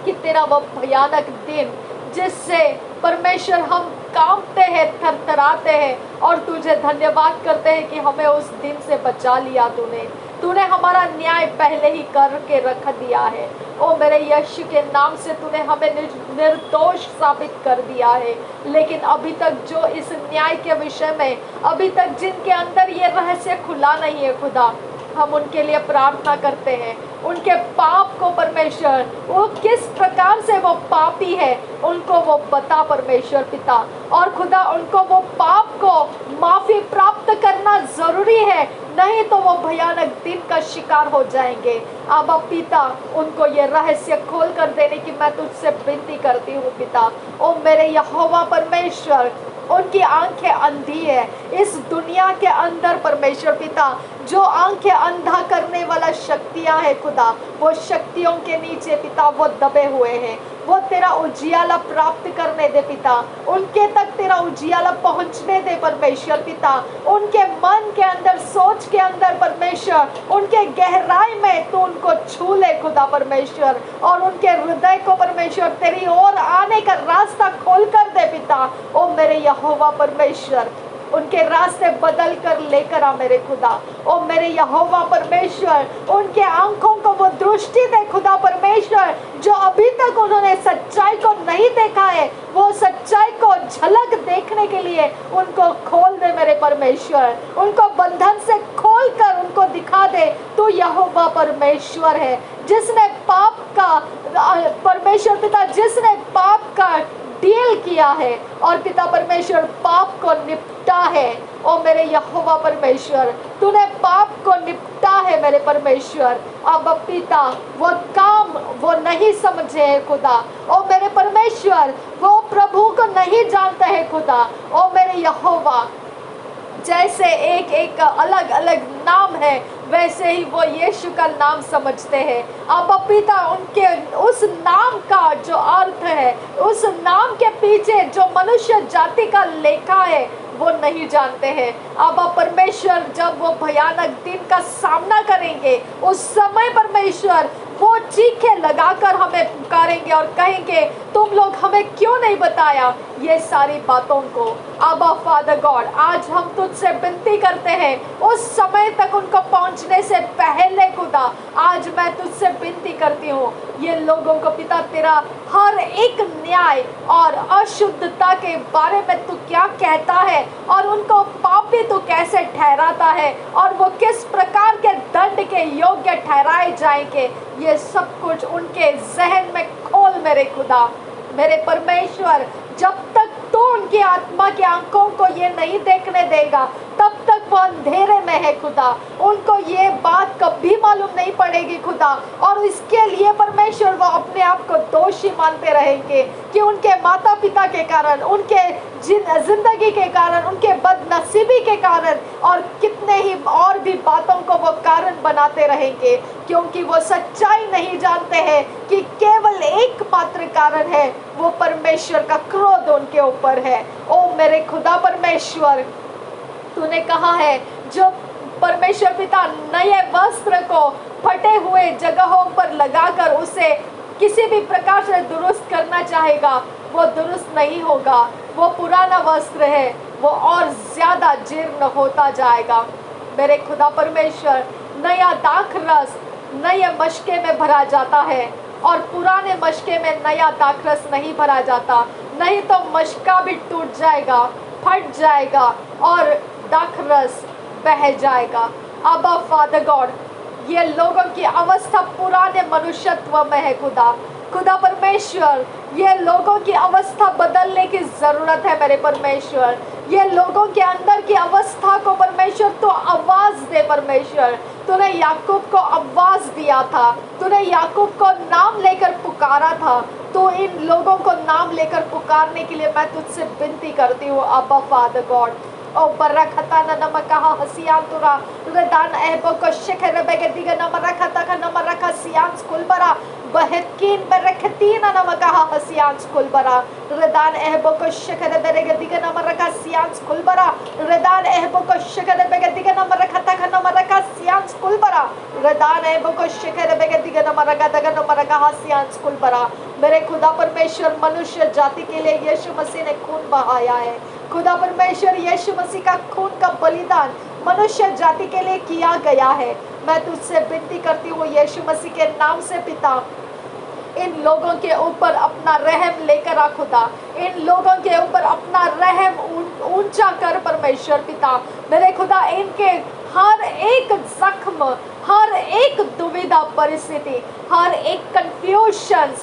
कि तेरा वो भयानक दिन जिससे परमेश्वर हम कांपते हैं, थरथराते हैं और तुझे धन्यवाद करते हैं कि हमें उस दिन से बचा लिया तूने। तूने हमारा न्याय पहले ही करके रख दिया है। ओ मेरे यीशु के नाम से तूने हमें निर्दोष साबित कर दिया है। लेकिन अभी तक जो इस न्याय के विषय में अभी तक जिनके अंदर ये रहस्य खुला नहीं है खुदा, हम उनके लिए प्रार्थना करते हैं। उनके पाप को परमेश्वर, वो किस प्रकार से वो पापी है उनको वो बता परमेश्वर पिता, और खुदा उनको वो पाप को माफी प्राप्त करना जरूरी है, नहीं तो वो भयानक दिन का शिकार हो जाएंगे। आबा पिता, उनको ये रहस्य खोल कर देने की मैं तुझसे विनती करती हूँ पिता। ओ मेरे यहोवा परमेश्वर, उनकी आंखें अंधी है इस दुनिया के अंदर परमेश्वर पिता, जो आंखें अंधा करने वाला शक्तियां है खुदा, वो शक्तियों के नीचे पिता वो दबे हुए हैं। वो तेरा उजियाला प्राप्त करने दे पिता, उनके तक तेरा उजियाला पहुंचने दे परमेश्वर पिता। उनके मन के अंदर, सोच के अंदर परमेश्वर, उनके गहराई में तू उनको छू ले खुदा परमेश्वर, और उनके हृदय को परमेश्वर तेरी ओर आने का रास्ता खोल कर दे पिता। ओ मेरे यहोवा परमेश्वर, उनके रास्ते बदल कर लेकर आ मेरे खुदा। ओ मेरे यहोवा परमेश्वर, उनके आंखों को वो दृष्टि दे खुदा परमेश्वर, जो अभी तक उन्होंने सच्चाई को नहीं देखा है, वो सच्चाई को झलक देखने के लिए उनको खोल दे मेरे परमेश्वर। उनको बंधन से खोल कर उनको दिखा दे तू यहोवा परमेश्वर है, जिसने पाप का परमेश्वर पिता, जिसने पाप का डील किया है और पिता परमेश्वर पाप को निपटा है। ओ मेरे यहोवा परमेश्वर, तूने पाप को निपटा है मेरे परमेश्वर। अब पिता वो काम वो नहीं समझे है खुदा। ओ मेरे परमेश्वर, वो प्रभु को नहीं जानते हैं खुदा। ओ मेरे यहोवा, जैसे एक एक अलग अलग नाम है, वैसे ही वो यीशु का नाम समझते हैं। अब पिता, उनके उस नाम का जो अर्थ है, उस नाम के पीछे जो मनुष्य जाति का लेखा है, वो नहीं जानते हैं। अब परमेश्वर, जब वो भयानक दिन का सामना करेंगे, उस समय परमेश्वर वो चीखें लगाकर हमें पुकारेंगे और कहेंगे, तुम लोग हमें क्यों नहीं बताया ये सारी बातों को। आबा फादर गॉड, आज हम तुझसे विनती करते हैं, उस समय तक उनको पहुंचने से पहले खुदा, आज मैं तुझसे विनती करती हूँ, ये लोगों को पिता तेरा हर एक न्याय और अशुद्धता के बारे में तू क्या कहता है, और उनको पापी तू कैसे ठहराता है, और वो किस प्रकार के दंड के योग्य ठहराए जाएंगे, ये सब कुछ उनके जहन में खोल मेरे खुदा। मेरे परमेश्वर, जब तक तू उनकी आत्मा की आंखों को ये नहीं देखने देगा, तब तक वो अंधेरे में है खुदा। उनको ये बात कभी मालूम नहीं पड़ेगी खुदा, और इसके लिए परमेश्वर वो अपने आप को दोषी मानते रहेंगे कि उनके माता पिता के कारण, उनके जिंदगी के कारण, उनके बदनसीबी के कारण, और कितने ही और भी बातों को वो कारण बनाते रहेंगे, क्योंकि वो सच्चाई नहीं जानते हैं कि केवल एकमात्र कारण है, वो परमेश्वर का क्रोध उनके ऊपर है। ओ मेरे खुदा परमेश्वर, तूने कहा है, जो परमेश्वर पिता नए वस्त्र को फटे हुए जगहों पर लगाकर उसे किसी भी प्रकार से दुरुस्त करना चाहेगा, वो दुरुस्त नहीं होगा। वो पुराना वस्त्र है, वो और ज्यादा जीर्ण होता जाएगा। मेरे खुदा परमेश्वर, नया दाखरस नए मशके में भरा जाता है, और पुराने मशके में नया दाखरस नहीं भरा जाता, नहीं तो मशका भी टूट जाएगा, फट जाएगा, और दाखरस बह जाएगा। अब फादर गॉड, ये लोगों की अवस्था पुराने मनुष्यत्व में है खुदा। खुदा परमेश्वर, ये लोगों की अवस्था बदलने की ज़रूरत है मेरे परमेश्वर। ये लोगों के अंदर की अवस्था को परमेश्वर तो आवाज़ दे परमेश्वर। तूने याकूब को आवाज़ दिया था, तूने याकूब को नाम लेकर पुकारा था, तो इन लोगों को नाम लेकर पुकारने के लिए मैं तुझसे विनती करती हूँ अब्बा फादर गॉड। ओ बरखता न नमकहा हसियान तुरा रदान एहबो को शिखर बेगदिगा नमरखता का नमरखा सियान स्कूल बरा बहकीन बरखतीन नमकहा हसियान स्कूल बरा रदान एहबो को शिखर बेगदिगा नमरखा सियान स्कूल बरा रदान एहबो को शिखर बेगदिगा नमरखता का नमरखा सियान स्कूल बरा रदान एहबो को शिखर बेगदिगा नमरखा हसियान स्कूल बरा। मेरे खुदा परमेश्वर, मनुष्य जाति के लिए यीशु मसीह ने खून बहाया है। खुदा परमेश्वर, यीशु मसीह का खून का बलिदान मनुष्य जाति के लिए किया गया है। मैं तुझसे विनती करती हूँ यीशु मसीह के नाम से पिता, इन लोगों के ऊपर अपना रहम लेकर आ खुदा, इन लोगों के ऊपर अपना रहम ऊंचा कर परमेश्वर पिता। मेरे खुदा, इनके हर एक जख्म, हर एक दुविधा परिस्थिति, हर एक कंफ्यूजन,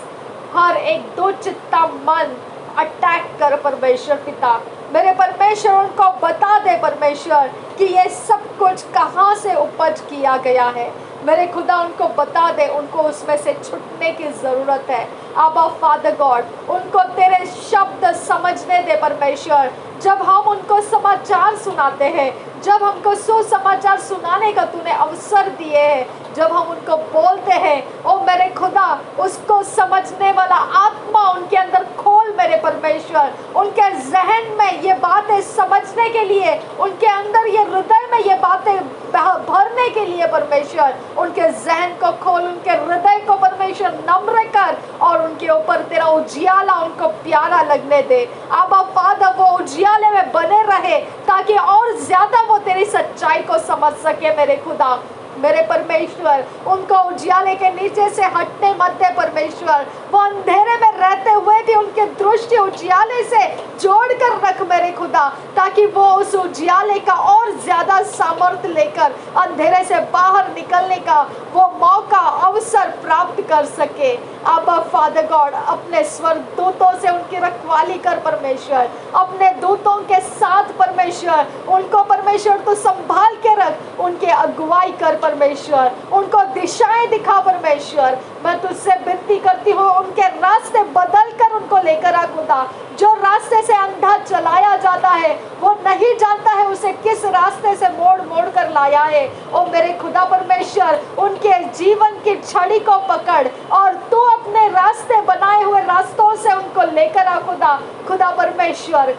हर एक दो चित्ता मन अटैक कर परमेश्वर पिता। मेरे परमेश्वर, उनको बता दे परमेश्वर कि ये सब कुछ कहाँ से उपज किया गया है। मेरे खुदा, उनको बता दे, उनको उसमें से छूटने की ज़रूरत है। आबा फादर गॉड, उनको तेरे शब्द समझने दे परमेश्वर। जब हम उनको समाचार सुनाते हैं, जब हमको सुसमाचार सुनाने का तूने अवसर दिए है, जब हम उनको बोलते हैं, ओ मेरे खुदा, उसको समझने वाला आत्मा उनके अंदर खोल मेरे परमेश्वर। उनके जहन में ये बातें समझने के लिए, उनके अंदर ये हृदय में ये बातें भरने के लिए परमेश्वर, उनके जहन को खोल, उनके हृदय को परमेश्वर नम्र कर, और उनके ऊपर तेरा उजियाला उनको प्यारा लगने दे। आबा फादर, वो उजियाले में बने रहे ताकि और ज्यादा वो तेरी सच्चाई को समझ सके मेरे खुदा। मेरे परमेश्वर, उनको उजियाले के नीचे से हटने मत दे परमेश्वर। वो अंधेरे में रहते हुए भी उनके दृष्टि उजियाले से जोड़ कर रख मेरे खुदा, ताकि वो उस उजियाले का और ज्यादा सामर्थ्य लेकर अंधेरे से बाहर निकलने का वो मौका, अवसर प्राप्त कर सके। आबा फादर गॉड, अपने स्वर्गदूतों से उनकी रखवाली कर परमेश्वर, अपने दूतों के साथ परमेश्वर उनको परमेश्वर तो संभाल के रख, उनके अगुवाई कर परमेश्वर, उनको दिशाएं दिखा परमेश्वर। मैं तुझसे विनती करती हूँ, उनके रास्ते बदल कर उनको लेकर आ खुदा। जो रास्ते से अंधा चलाया जाता है, वो नहीं जानता है उसे किस रास्ते से मोड़ मोड़ कर लाया है। ओ मेरे खुदा परमेश्वर, उनके जीवन की छड़ी को पकड़ और तू अपने रास्ते बनाए हुए रास्तों से उनको लेकर आ खुदा। खुदा परमेश्वर,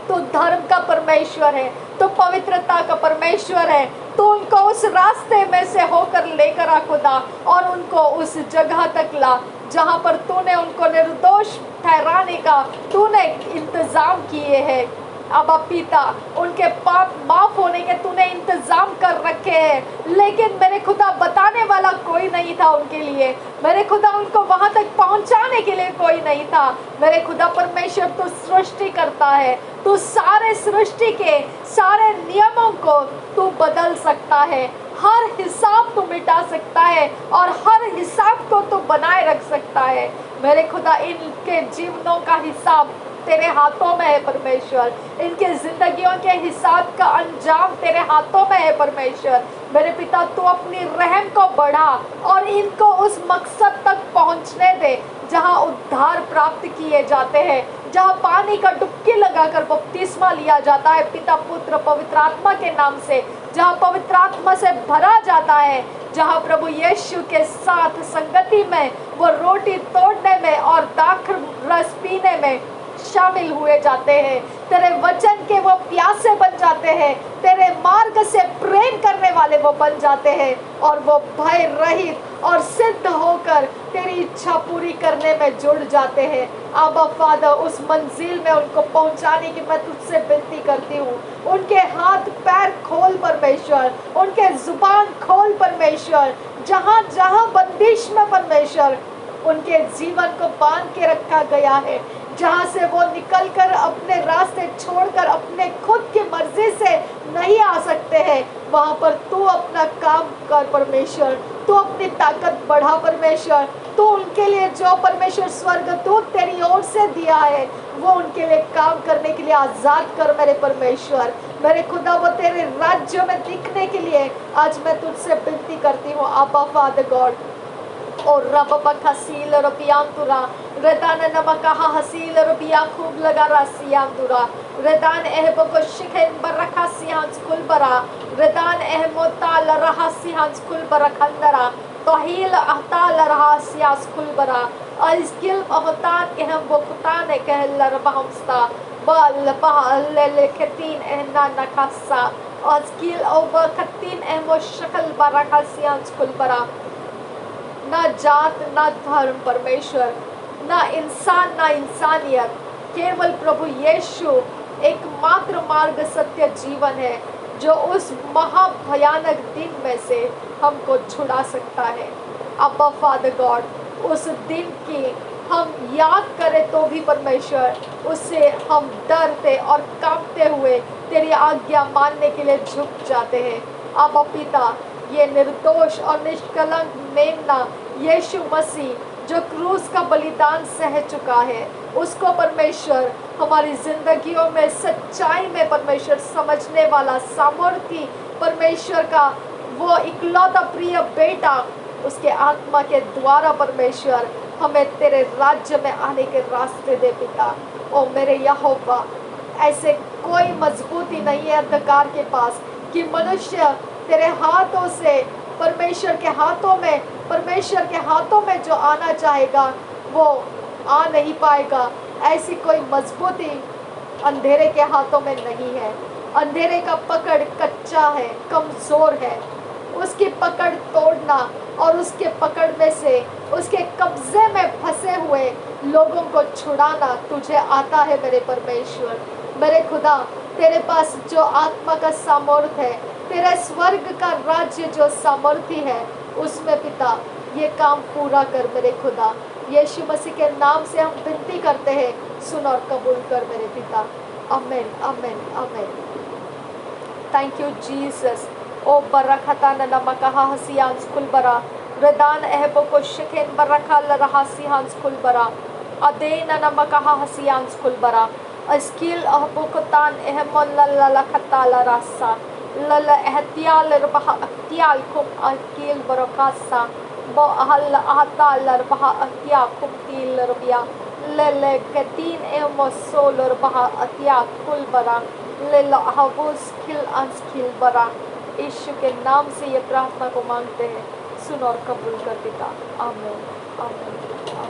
तू धर्म का परमेश्वर है, तू पवित्रता का परमेश्वर है। तू उनको उस रास्ते में से होकर लेकर आ खुदा, और उनको उस जगह तक ला जहाँ पर तूने उनको निर्दोष ठहराने का तूने इंतजाम किए हैं। अबा पिता, उनके पाप माफ होने के तूने इंतजाम कर रखे हैं, लेकिन मेरे खुदा बताने वाला कोई नहीं था उनके लिए। मेरे खुदा, उनको वहां तक पहुंचाने के लिए कोई नहीं था। मेरे खुदा परमेश्वर, तू सृष्टि करता है, तू सारे सृष्टि के सारे नियमों को तू बदल सकता है, हर हिसाब तू मिटा सकता है और हर हिसाब को तू बनाए रख सकता है। मेरे खुदा, इनके जीवनों का हिसाब तेरे हाथों में है परमेश्वर, इनके जिंदगियों के हिसाब का अंजाम तेरे हाथों में है परमेश्वर। मेरे पिता, तू अपनी रहम को बढ़ा और इनको उस मकसद तक पहुंचने दे जहां उद्धार प्राप्त किए जाते हैं, जहां पानी का डुबकी लगाकर बपतिस्मा लिया जाता है पिता, पुत्र, पवित्र आत्मा के नाम से, जहां पवित्र आत्मा से भरा जाता है, जहां प्रभु यीशु के साथ संगति में वो रोटी तोड़ने में और दाखर रस पीने में शामिल हुए जाते हैं, तेरे वचन के वो प्यासे बन जाते हैं, तेरे मार्ग से प्रेम करने वाले वो बन जाते हैं, और वो भय रहित और सिद्ध होकर तेरी इच्छा पूरी करने में जुड़ जाते हैं। आबा फादर, उस मंजिल में उनको पहुंचाने की मैं तुझसे विनती करती हूँ। उनके हाथ पैर खोल परमेश्वर, उनके जुबान खोल परमेश्वर, जहाँ जहाँ बंदिश में परमेश्वर उनके जीवन को बांध के रखा गया है, जहाँ से वो निकलकर अपने रास्ते छोड़कर अपने खुद की मर्जी से नहीं आ सकते हैं, वहाँ पर तू अपना काम कर परमेश्वर, तू अपनी ताकत बढ़ा परमेश्वर। तू उनके लिए जो परमेश्वर स्वर्गदूत तेरी ओर से दिया है, वो उनके लिए काम करने के लिए आज़ाद कर मेरे परमेश्वर। मेरे खुदा, वो तेरे राज्य में दिखने के लिए आज मैं तुझसे विनती करती हूँ। आबा फादर गॉड, और रबा खसील रबियांतुरा रेदान नमका हसील रबिया खूब लगा रसियांतुरा रेदान एहबको शिखन बरखा सियांस कुल बरा रेदान एहमोता लरहा सियांस कुल बरा खंदरा तोहील अहताल रहा सियास कुल बरा अजकिल अहतान एहम वकुतान कहल रबहमस्ता बल बहल लेखतीन एहना नखसा अजकिल ओवर खतीन एहमो शक्ल बरखा सियांस कुल बरा। ना जात ना धर्म परमेश्वर, ना इंसान ना इंसानियत, केवल प्रभु यीशु एकमात्र मार्ग, सत्य, जीवन है। जो उस महाभयानक दिन में से हमको छुड़ा सकता है। अब्बा फादर गॉड, उस दिन की हम याद करें तो भी परमेश्वर उससे हम डरते और कांपते हुए तेरी आज्ञा मानने के लिए झुक जाते हैं। अब्बा पिता, ये निर्दोष और निष्कलंक मेमना यीशु मसीह जो क्रूस का बलिदान सह चुका है, उसको परमेश्वर हमारी जिंदगियों में सच्चाई में परमेश्वर समझने वाला सामर्थी परमेश्वर का वो इकलौता प्रिय बेटा, उसके आत्मा के द्वारा परमेश्वर हमें तेरे राज्य में आने के रास्ते दे पिता। ओ मेरे यहोवा, ऐसे कोई मजबूती नहीं है अंधकार के पास कि मनुष्य तेरे हाथों से परमेश्वर के हाथों में जो आना चाहेगा वो आ नहीं पाएगा। ऐसी कोई मजबूती अंधेरे के हाथों में नहीं है। अंधेरे का पकड़ कच्चा है, कमजोर है। उसकी पकड़ तोड़ना और उसके पकड़ में से उसके कब्जे में फंसे हुए लोगों को छुड़ाना तुझे आता है मेरे परमेश्वर। मेरे खुदा, तेरे पास जो आत्मा का सामर्थ्य है, तेरे स्वर्ग का राज्य जो सामर्थ्य है, उसमें पिता ये काम पूरा कर मेरे खुदा। यीशु मसीह के नाम से हम विनती करते हैं, सुन और कबूल कर मेरे पिता। आमीन, आमीन, आमीन। Thank you Jesus. ओ बरखता नमकहा हसियान कुलबरा रदान एहबो को शिकेन बरखा लरहासियान कुलबरा अदेन नमकहा हसियान कुलबरा अस्किल अहबुकतान एहमल ललखताल रासा लल एहतियाल रबह अख्तियाल कुम अकील बरकासा बो अहल अहताल रबह अख्तिया कुम तील रबिया लल कतीन एहमो सोल रबह अतिया कुलबरा लल अहबुस खिल अंसकिल बरा। यीशु के नाम से ये प्रार्थना को मांगते हैं, सुन और कबूल कर पिता। आमीन, आमीन।